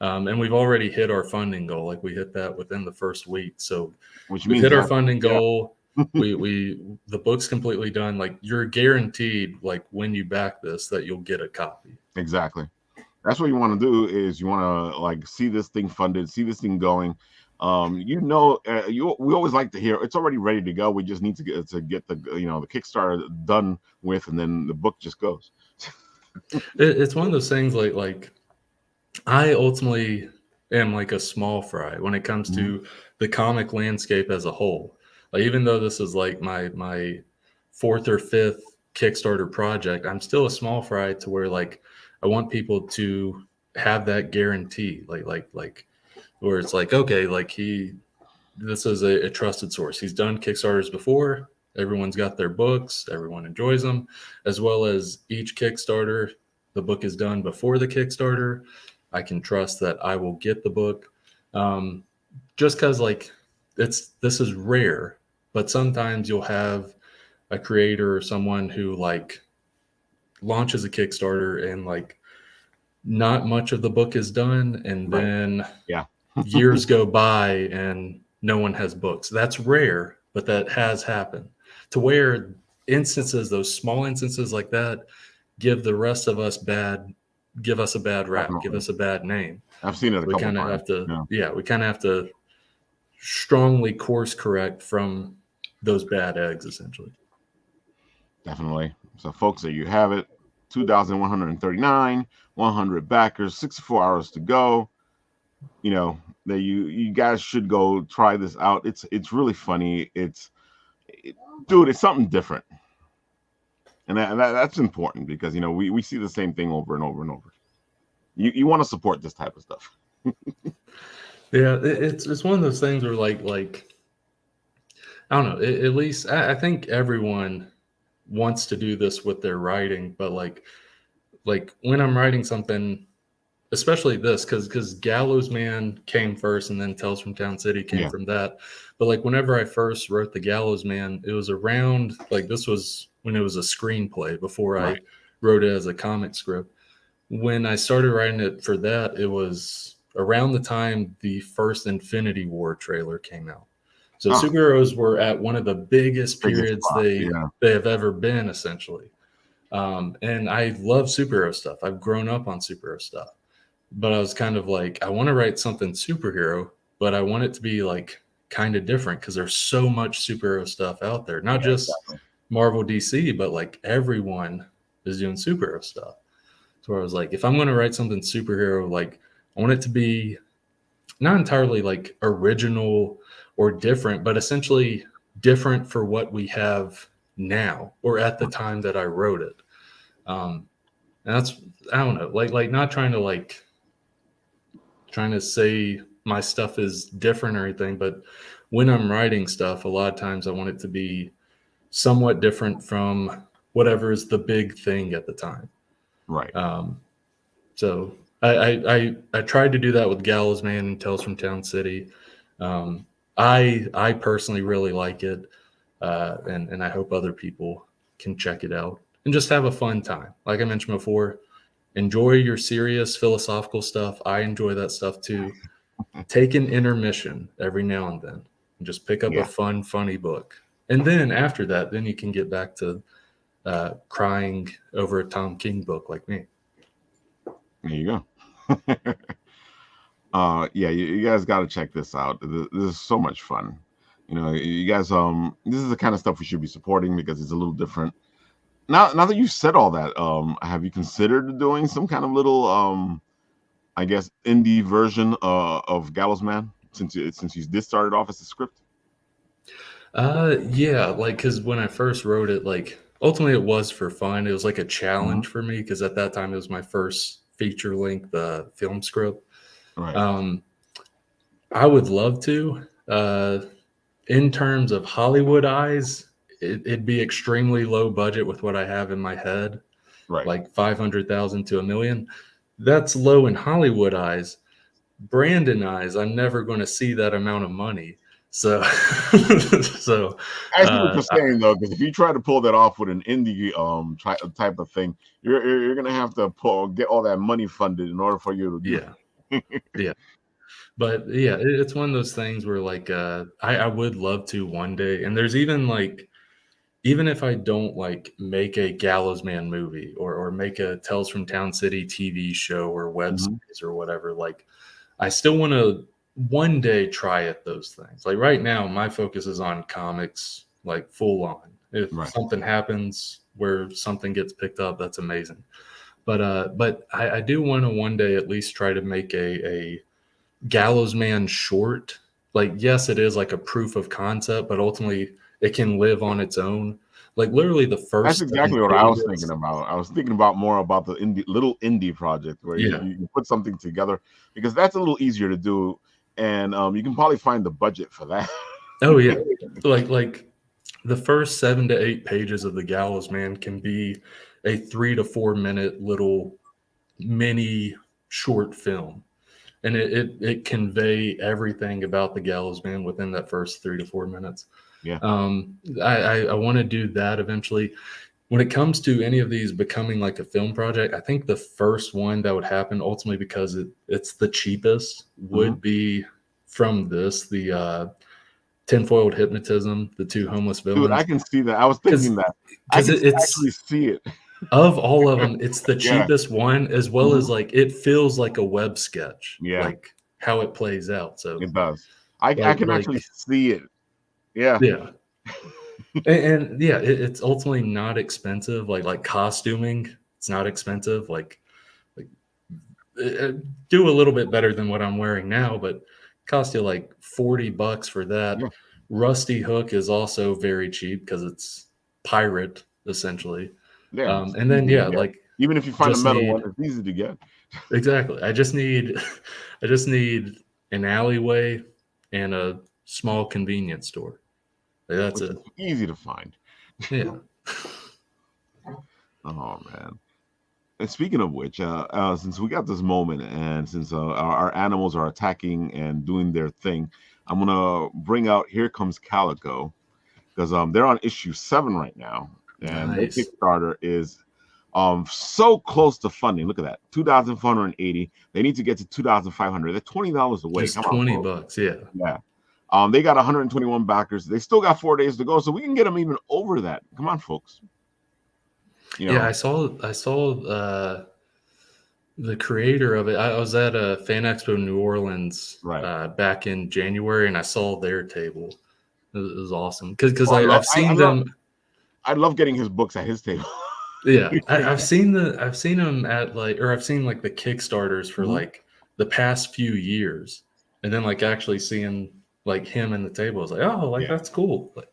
And we've already hit our funding goal. Like we hit that within the first week. So we hit our funding goal. The book's completely done. Like you're guaranteed, like when you back this, that you'll get a copy. Exactly. That's what you want to do is you want to like see this thing funded, see this thing going. We always like to hear it's already ready to go. We just need to get the the Kickstarter done with, and then the book just goes. It's one of those things like I ultimately am like a small fry when it comes to the comic landscape as a whole. Like even though this is like my fourth or fifth Kickstarter project, I'm still a small fry to where like I want people to have that guarantee, like where it's like, okay, like this is a trusted source. He's done Kickstarters before. Everyone's got their books. Everyone enjoys them, as well as each Kickstarter, the book is done before the Kickstarter. I can trust that I will get the book. Just because like this is rare, but sometimes you'll have a creator or someone who like launches a Kickstarter and like not much of the book is done, and then years go by and no one has books. That's rare, but that has happened to where those small instances like that give the rest of us give us a bad rap, give us a bad name. I've seen it. We kind of have to, we kind of have to strongly course correct from those bad eggs, essentially. Definitely. So, folks, there you have it. 2,139, 100 backers, 64 hours to go. That you guys should go try this out. It's really funny. Dude, it's something different, and that's important because we see the same thing over and over and over. You want to support this type of stuff. Yeah, it's one of those things where like I don't know. At least I think everyone wants to do this with their writing, but like when I'm writing something, especially this, because Gallows Man came first, and then Tales from Town City came from that. But like whenever I first wrote the Gallows Man, it was around like this was when it was a screenplay before I wrote it as a comic script. When I started writing it for that, it was around the time the first Infinity War trailer came out. So superheroes were at one of the biggest periods they have ever been, essentially. And I love superhero stuff. I've grown up on superhero stuff. But I was kind of like, I want to write something superhero, but I want it to be like kind of different because there's so much superhero stuff out there. Not just Marvel, DC, but like everyone is doing superhero stuff. So I was like, if I'm going to write something superhero, like I want it to be not entirely like original or different, but essentially different for what we have now or at the time that I wrote it. And that's, I don't know, like not trying to say my stuff is different or anything, but when I'm writing stuff, a lot of times I want it to be somewhat different from whatever is the big thing at the time. Right. So I tried to do that with Gallows Man and Tales from Town City. I personally really like it, and I hope other people can check it out and just have a fun time. Like I mentioned before, enjoy your serious philosophical stuff. I enjoy that stuff too. Take an intermission every now and then and just pick up a fun, funny book. And then after that, then you can get back to crying over a Tom King book like me. There you go. Yeah, you guys got to check this out. This is so much fun. You know, you guys, this is the kind of stuff we should be supporting because it's a little different. Now that you've said all that, have you considered doing some kind of little, I guess, indie version of Gallows Man since you did start it off as a script? Yeah, like because when I first wrote it, like ultimately it was for fun. It was like a challenge for me because at that time it was my first feature length film script. Right. I would love to. In terms of Hollywood eyes, it'd be extremely low budget with what I have in my head, Right. like 500,000 to $1 million. That's low in Hollywood eyes. Brandon eyes, I'm never going to see that amount of money. So, so I see what you're saying though, because if you try to pull that off with an indie type of thing, you're gonna have to get all that money funded in order for you to do. Yeah. But yeah, it's one of those things where like I would love to one day, and there's even like, even if I don't like make a Gallows Man movie or make a Tales from Town City TV show or web series or whatever, like I still want to one day try at those things. Like right now, my focus is on comics, like full on. If something happens where something gets picked up, that's amazing. But I do want to one day at least try to make a Gallows Man short. Like, yes, it is like a proof of concept, but ultimately it can live on its own. Like literally the first. That's exactly what I was thinking about. I was thinking about more about the little indie project where you put something together, because that's a little easier to do, and you can probably find the budget for that. Oh yeah, like the first 7 to 8 pages of the Gallows Man can be a 3 to 4 minute little mini short film, and it convey everything about the Gallows Man within that first 3 to 4 minutes. Yeah. I want to do that eventually. When it comes to any of these becoming like a film project, I think the first one that would happen ultimately, because it's the cheapest, would be from this, the Tinfoiled Hypnotism, the two homeless villains. Dude, I can see that. I was thinking that. I can actually see it. Of all of them, it's the cheapest one, as well as like it feels like a web sketch. Yeah. Like how it plays out. So it does. I can actually see it. Yeah. Yeah. and yeah, it's ultimately not expensive. Like costuming, it's not expensive. Like do a little bit better than what I'm wearing now, but cost you like $40 for that. Yeah. Rusty Hook is also very cheap because it's pirate essentially. Yeah. And then like even if you find a metal one, it's easy to get. Exactly. I just need an alleyway and a small convenience store. Like, that's it. Easy to find. Yeah. Oh man. And speaking of which, since we got this moment, and since our animals are attacking and doing their thing, I'm gonna bring out Here Comes Calico, because they're on issue 7 right now, and their Kickstarter is so close to funding. Look at that, 2,480. They need to get to 2,500. They're $20 away. Just $20, yeah. Yeah. They got 121 backers. They still got 4 days to go, so we can get them even over that. Come on, folks. Yeah, I saw the creator of it. I was at a Fan Expo New Orleans back in January, and I saw their table. It was awesome because I've seen them. I love getting his books at his table. Yeah, I've seen him at I've seen like the Kickstarters for like the past few years, and then like actually seeing like him in the table is like, oh, like that's cool. Like,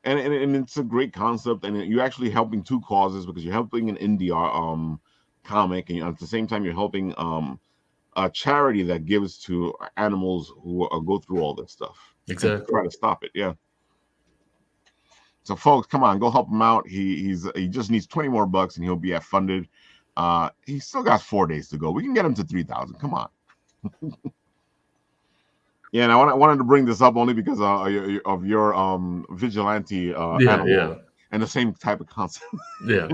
and it's a great concept, and you're actually helping two causes because you're helping an indie comic, and at the same time you're helping a charity that gives to animals who go through all this stuff. Exactly. Try to stop it. Yeah. So folks, come on, go help him out. He just needs 20 more bucks and he'll be at funded. He still got 4 days to go. We can get him to 3,000. Come on. Yeah, and I wanted to bring this up only because of your vigilante animal and the same type of concept. Yeah.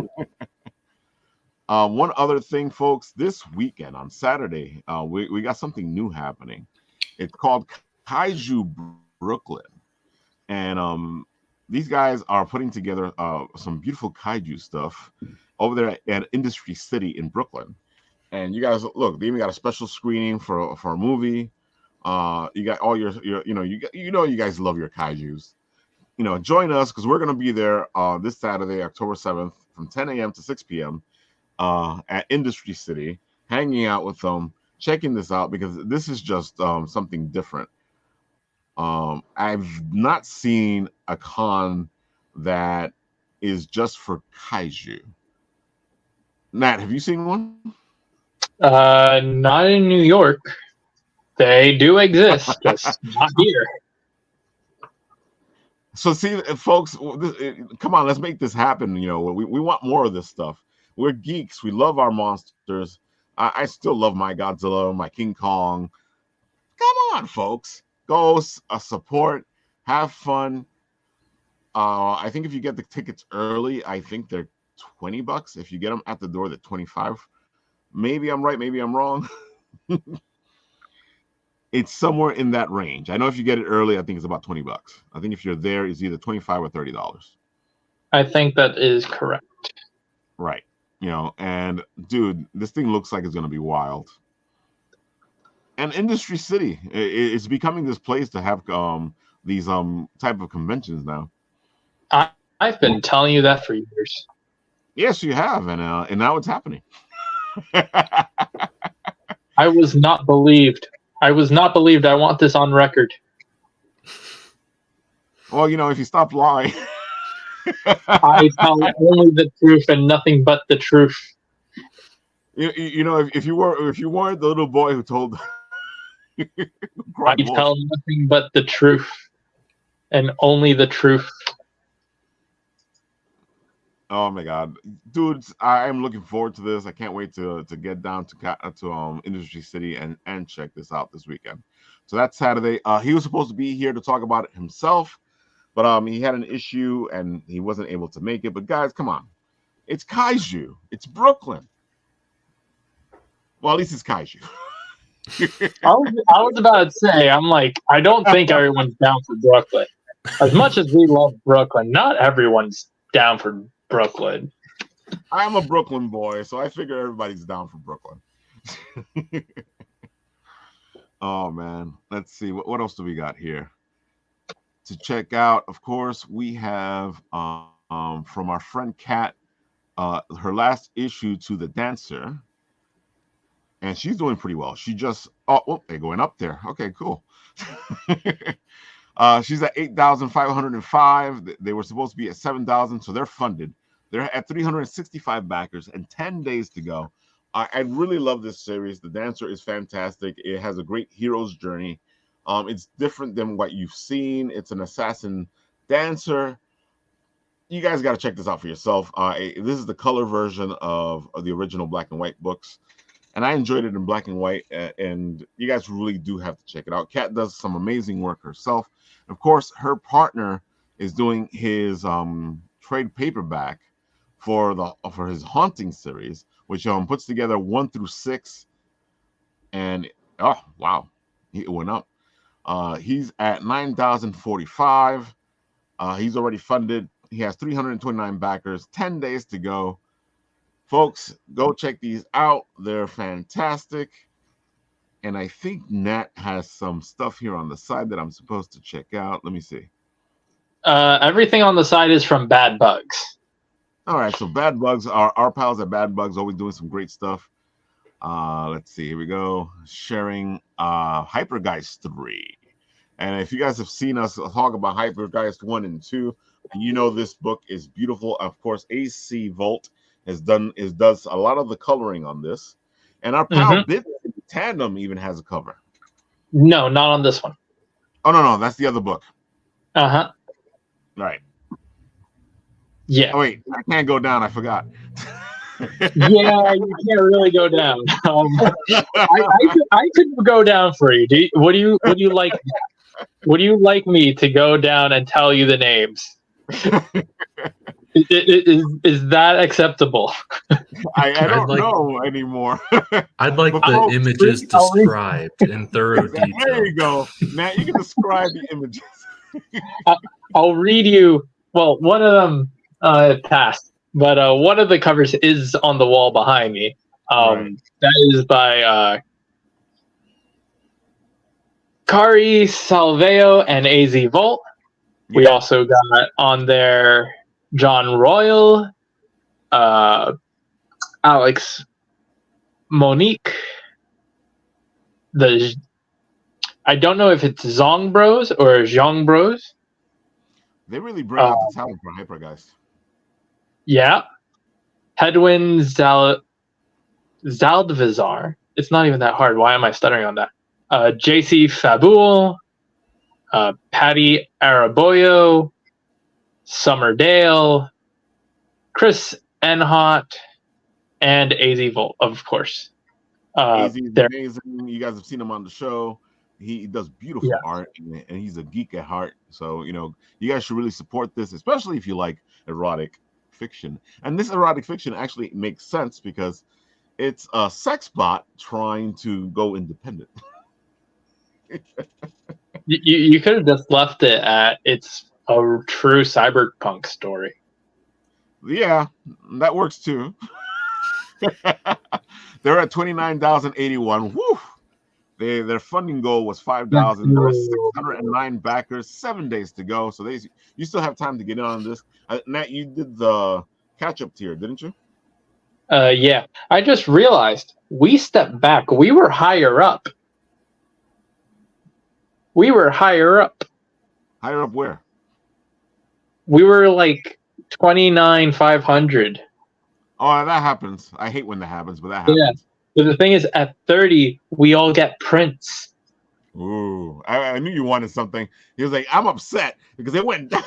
One other thing, folks, this weekend on Saturday, we got something new happening. It's called Kaiju Brooklyn, and these guys are putting together some beautiful kaiju stuff over there at Industry City in Brooklyn. And you guys, look, they even got a special screening for a movie. You got all your you guys love your kaijus. Join us because we're gonna be there this Saturday, October 7th, from 10 a.m. to 6 p.m. At Industry City, hanging out with them, checking this out because this is just something different. I've not seen a con that is just for kaiju. Nat, have you seen one? Not in New York. They do exist, just not here. So see, folks, come on, let's make this happen. We want more of this stuff. We're geeks. We love our monsters. I still love my Godzilla, my King Kong. Come on, folks. Go support, have fun. I think if you get the tickets early, I think they're $20. If you get them at the door, they're $25. Maybe I'm right, maybe I'm wrong. It's somewhere in that range. I know if you get it early, I think it's about $20. I think if you're there, it's either $25 or $30. I think that is correct. Right. And dude, this thing looks like it's gonna be wild. And Industry City is becoming this place to have these type of conventions now. I've been telling you that for years. Yes, you have, and now it's happening. I was not believed. I want this on record. Well, if you stop lying. I tell only the truth and nothing but the truth. If you weren't the little boy who told. I tell nothing but the truth and only the truth. Oh my God, dudes! I'm looking forward to this. I can't wait to get down to Industry City and check this out this weekend. So that's Saturday. He was supposed to be here to talk about it himself, but he had an issue and he wasn't able to make it. But guys, come on, it's kaiju. It's Brooklyn. Well, at least it's kaiju. I was about to say, I'm like, I don't think everyone's down for Brooklyn. As much as we love Brooklyn, not everyone's down for Brooklyn. I'm a Brooklyn boy, so I figure everybody's down for Brooklyn. Oh man, let's see what else do we got here to check out. Of course, we have from our friend Kat, her last issue to The Dancer, and she's doing pretty well. She just they're going up there. Okay, cool. She's at 8,505. They were supposed to be at 7,000, so they're funded. They're at 365 backers and 10 days to go. I really love this series. The Dancer is fantastic. It has a great hero's journey. It's different than what you've seen. It's an assassin dancer. You guys got to check this out for yourself. This is the color version of the original black and white books. And I enjoyed it in black and white, and you guys really do have to check it out. Kat does some amazing work herself. Of course, her partner is doing his trade paperback for his Haunting series, which puts together 1 through 6. And oh wow, it went up. He's at 9,045. He's already funded. He has 329 backers. 10 days to go. Folks, go check these out. They're fantastic. And I think Nat has some stuff here on the side that I'm supposed to check out. Let me see. Everything on the side is from Bad Bugs. All right, so Bad Bugs, our pals at Bad Bugs, always doing some great stuff. Let's see. Here we go. Sharing Hypergeist 3. And if you guys have seen us talk about Hypergeist 1 and 2, you know this book is beautiful. Of course, AC Volt does a lot of the coloring on this. And our pal Bit Tandem even has a cover. No, not on this one. Oh, no, that's the other book. Uh-huh. Right. Yeah. Oh, wait, I can't go down. I forgot. Yeah, you can't really go down. I could go down for you. Would you like? Would you like me to go down and tell you the names? Is that acceptable? I don't know anymore. I'd like the images described in thorough detail. There you go. Matt, you can describe the images. I'll read you. Well, one of them passed, but one of the covers is on the wall behind me. Right. That is by Kari Salveo and AZ Volt. Yeah. We also got on there John Royal, Alex Monique. I don't know if it's Zong Bros or Zhong Bros. They really bring out the talent for Hypergeist. Yeah. Hedwin Zaldvizar. It's not even that hard. Why am I stuttering on that? JC Fabul, Patty Araboyo, Summerdale, Chris Enhot, and AZ Volt, of course. AZ is amazing. You guys have seen him on the show. He does beautiful art, and he's a geek at heart. So, you guys should really support this, especially if you like erotic fiction. And this erotic fiction actually makes sense because it's a sex bot trying to go independent. You could have just left it at it's a true cyberpunk story. Yeah, that works too. They're at 29,081. Woo! Their funding goal was 5,000. There are 609 backers. 7 days to go, so you still have time to get in on this. Nat, you did the catch-up tier, didn't you? Yeah. I just realized we stepped back. We were higher up. Higher up where? We were like 29,500. Oh, that happens. I hate when that happens, but that happens. Yeah. But the thing is, at 30, we all get prints. Ooh, I knew you wanted something. He was like, I'm upset because it went down.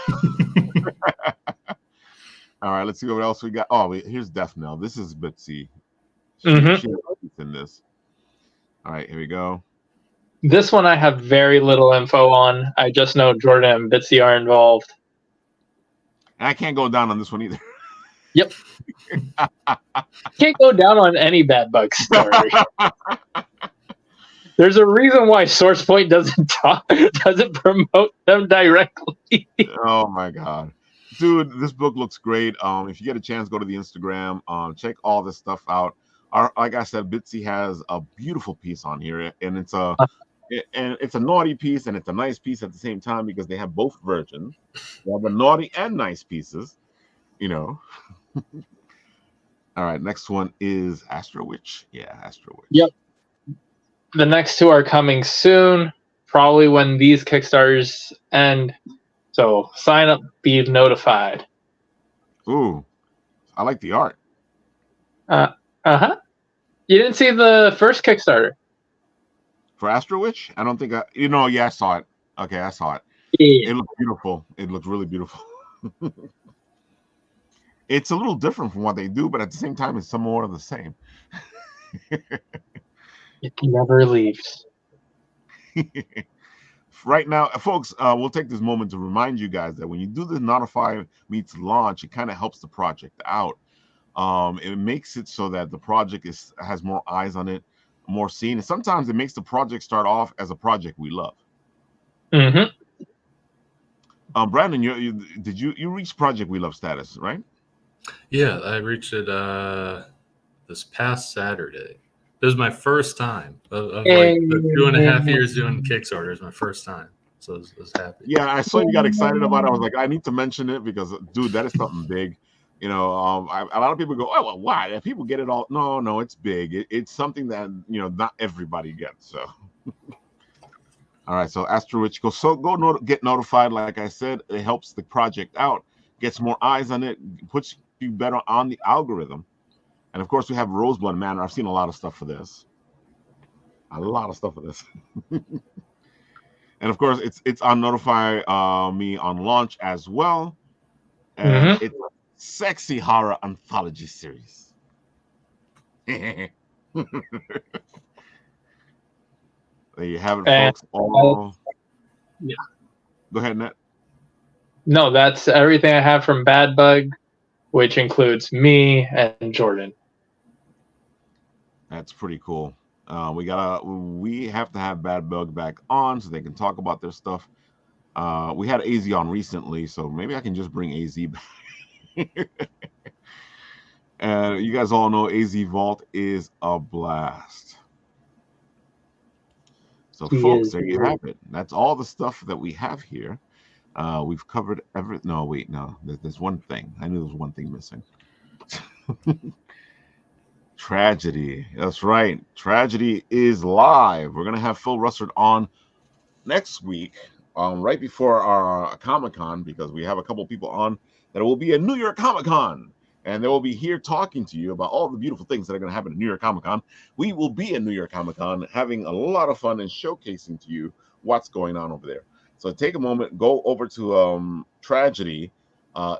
All right, let's see what else we got. Oh, here's Death Knell. This is Bitsy. She in this. All right, here we go. This one I have very little info on. I just know Jordan and Bitsy are involved. And I can't go down on this one either. Yep. Can't go down on any Bad Bug story. There's a reason why SourcePoint doesn't promote them directly. Oh my god. Dude, this book looks great. If you get a chance, go to the Instagram. Check all this stuff out. Like I said, Bitsy has a beautiful piece on here, and it's a naughty piece and it's a nice piece at the same time because they have both versions. They have a naughty and nice pieces, All right, next one is Astro Witch. Yeah, Astro Witch. Yep. The next two are coming soon, probably when these Kickstarters end. So sign up, be notified. Ooh, I like the art. You didn't see the first Kickstarter for Astro Witch? I don't think yeah, I saw it. Okay, I saw it. Yeah. It looked beautiful. It looked really beautiful. It's a little different from what they do, but at the same time, it's somewhat of the same. It never leaves. Right now, folks, we'll take this moment to remind you guys that when you do the Notify Meets launch, it kind of helps the project out. It makes it so that the project has more eyes on it, more seen, and sometimes it makes the project start off as a project we love. Mm-hmm. Brandon, you reach project we love status, right? Yeah, I reached it this past Saturday. It was my first time of like the 2.5 years doing Kickstarter. It was my first time, so I was happy. Yeah, I saw you got excited about it. I was like, I need to mention it because, dude, that is something big. You know, a lot of people go, oh, well, why? If people get it all, no, it's big. It's something that not everybody gets. So, all right. So, Astrowitch, get notified. Like I said, it helps the project out, gets more eyes on it, puts you better on the algorithm. And of course, we have Roseblood Manor. I've seen a lot of stuff for this. A lot of stuff for this. And of course, it's on Notify Me on launch as well. And it's a sexy horror anthology series. There you have it, folks. Yeah. Go ahead, Nat. No, that's everything I have from Bad Bug, which includes me and Jordan. That's pretty cool. We have to have Bad Bug back on so they can talk about their stuff. We had AZ on recently, so maybe I can just bring AZ back. And you guys all know AZ Vault is a blast. So, folks, there you have it. That's all the stuff that we have here. We've covered everything. No, wait, no. There's one thing. I knew there was one thing missing. Tragedy. That's right. Tragedy is live. We're gonna have Phil Russert on next week, right before our Comic-Con, because we have a couple people on that will be at New York Comic-Con, and they will be here talking to you about all the beautiful things that are going to happen at New York Comic-Con. We will be at New York Comic-Con having a lot of fun and showcasing to you what's going on over there. So take a moment, go over to Tragedy.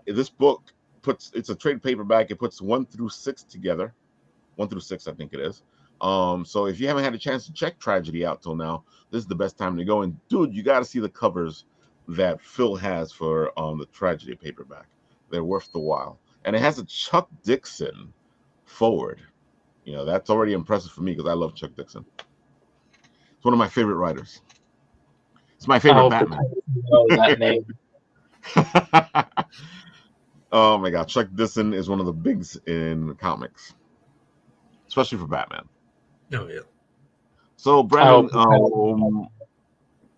This book it's a trade paperback. It puts 1 through 6 together. 1 through 6, I think it is. So if you haven't had a chance to check Tragedy out till now, this is the best time to go. And dude, you got to see the covers that Phil has for the Tragedy paperback. They're worth the while. And it has a Chuck Dixon forward. That's already impressive for me because I love Chuck Dixon. It's one of my favorite writers. It's my favorite Batman. That name. Oh my God, Chuck Dixon is one of the bigs in comics, especially for Batman. Oh yeah. So Brandon, what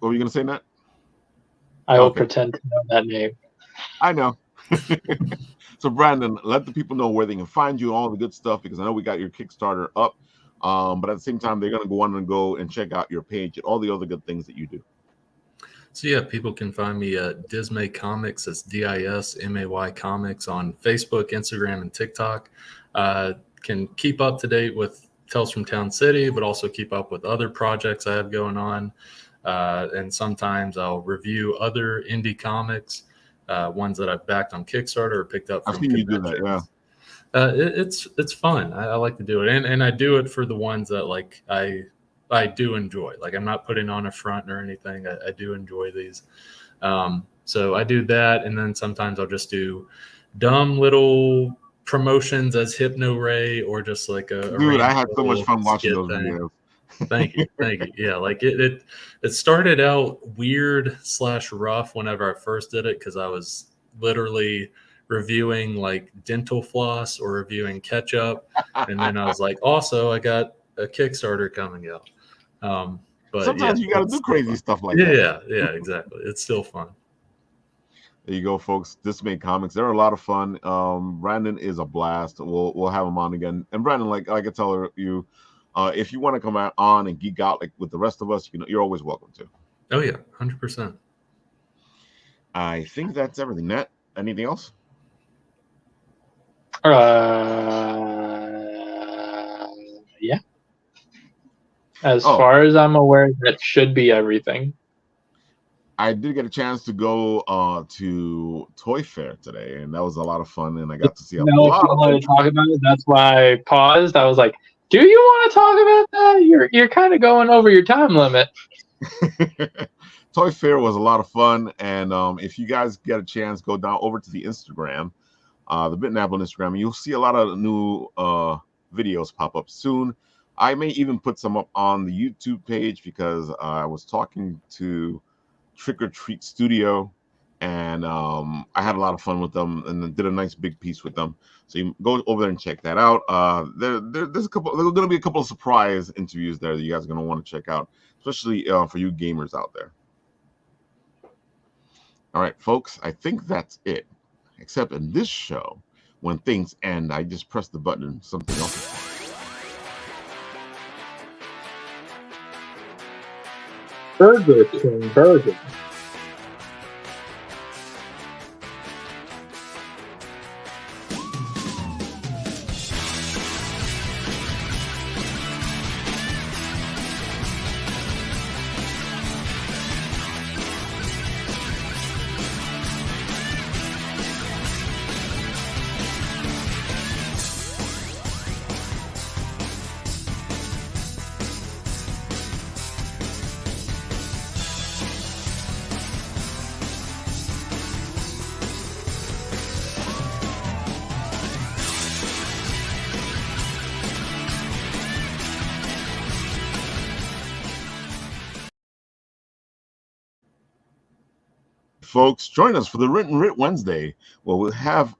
were you gonna say, Nat? I will pretend to know that name. I know. So Brandon, let the people know where they can find you, all the good stuff, because I know we got your Kickstarter up. But at the same time, they're gonna go and check out your page and all the other good things that you do. So yeah, people can find me at Dismay Comics. It's DISMAY Comics on Facebook, Instagram, and TikTok. Can keep up to date with Tales from Town City, but also keep up with other projects I have going on. And sometimes I'll review other indie comics, ones that I've backed on Kickstarter or picked up from I've seen you do that, yeah. It's fun. I like to do it, and I do it for the ones that like I do enjoy. Like I'm not putting on a front or anything. I do enjoy these. So I do that, and then sometimes I'll just do dumb little promotions as Hypno Ray or just like a dude. I had so much fun watching those thing. videos. Thank you. Yeah, like it started out weird / rough whenever I first did it because I was literally reviewing like dental floss or reviewing ketchup, and then I was like, also I got a Kickstarter coming out. But sometimes you got to do crazy stuff like that. Yeah, exactly. It's still fun. There you go, folks. Dismay Comics. They're a lot of fun. Brandon is a blast. We'll have him on again. And Brandon, like I tell you, if you want to come on and geek out like with the rest of us, you're always welcome to. Oh yeah, 100%. I think that's everything. Nat, anything else? Yeah. As far as I'm aware, that should be everything. I did get a chance to go to Toy Fair today, and that was a lot of fun. And I got to see a lot of people to talk about it. That's why I paused. I was like, "Do you want to talk about that? You're kind of going over your time limit." Toy Fair was a lot of fun, and if you guys get a chance, go down over to the Instagram, the Bit and Apple Instagram, and you'll see a lot of new videos pop up soon. I may even put some up on the YouTube page because I was talking to Trick or Treat Studio, and I had a lot of fun with them and did a nice big piece with them. So you go over there and check that out. There's going to be a couple of surprise interviews there that you guys are going to want to check out, especially for you gamers out there. All right, folks, I think that's it. Except in this show, when things end. I just press the button and something else. Burger King burger. Folks, join us for the Written Writ Wednesday, where we'll have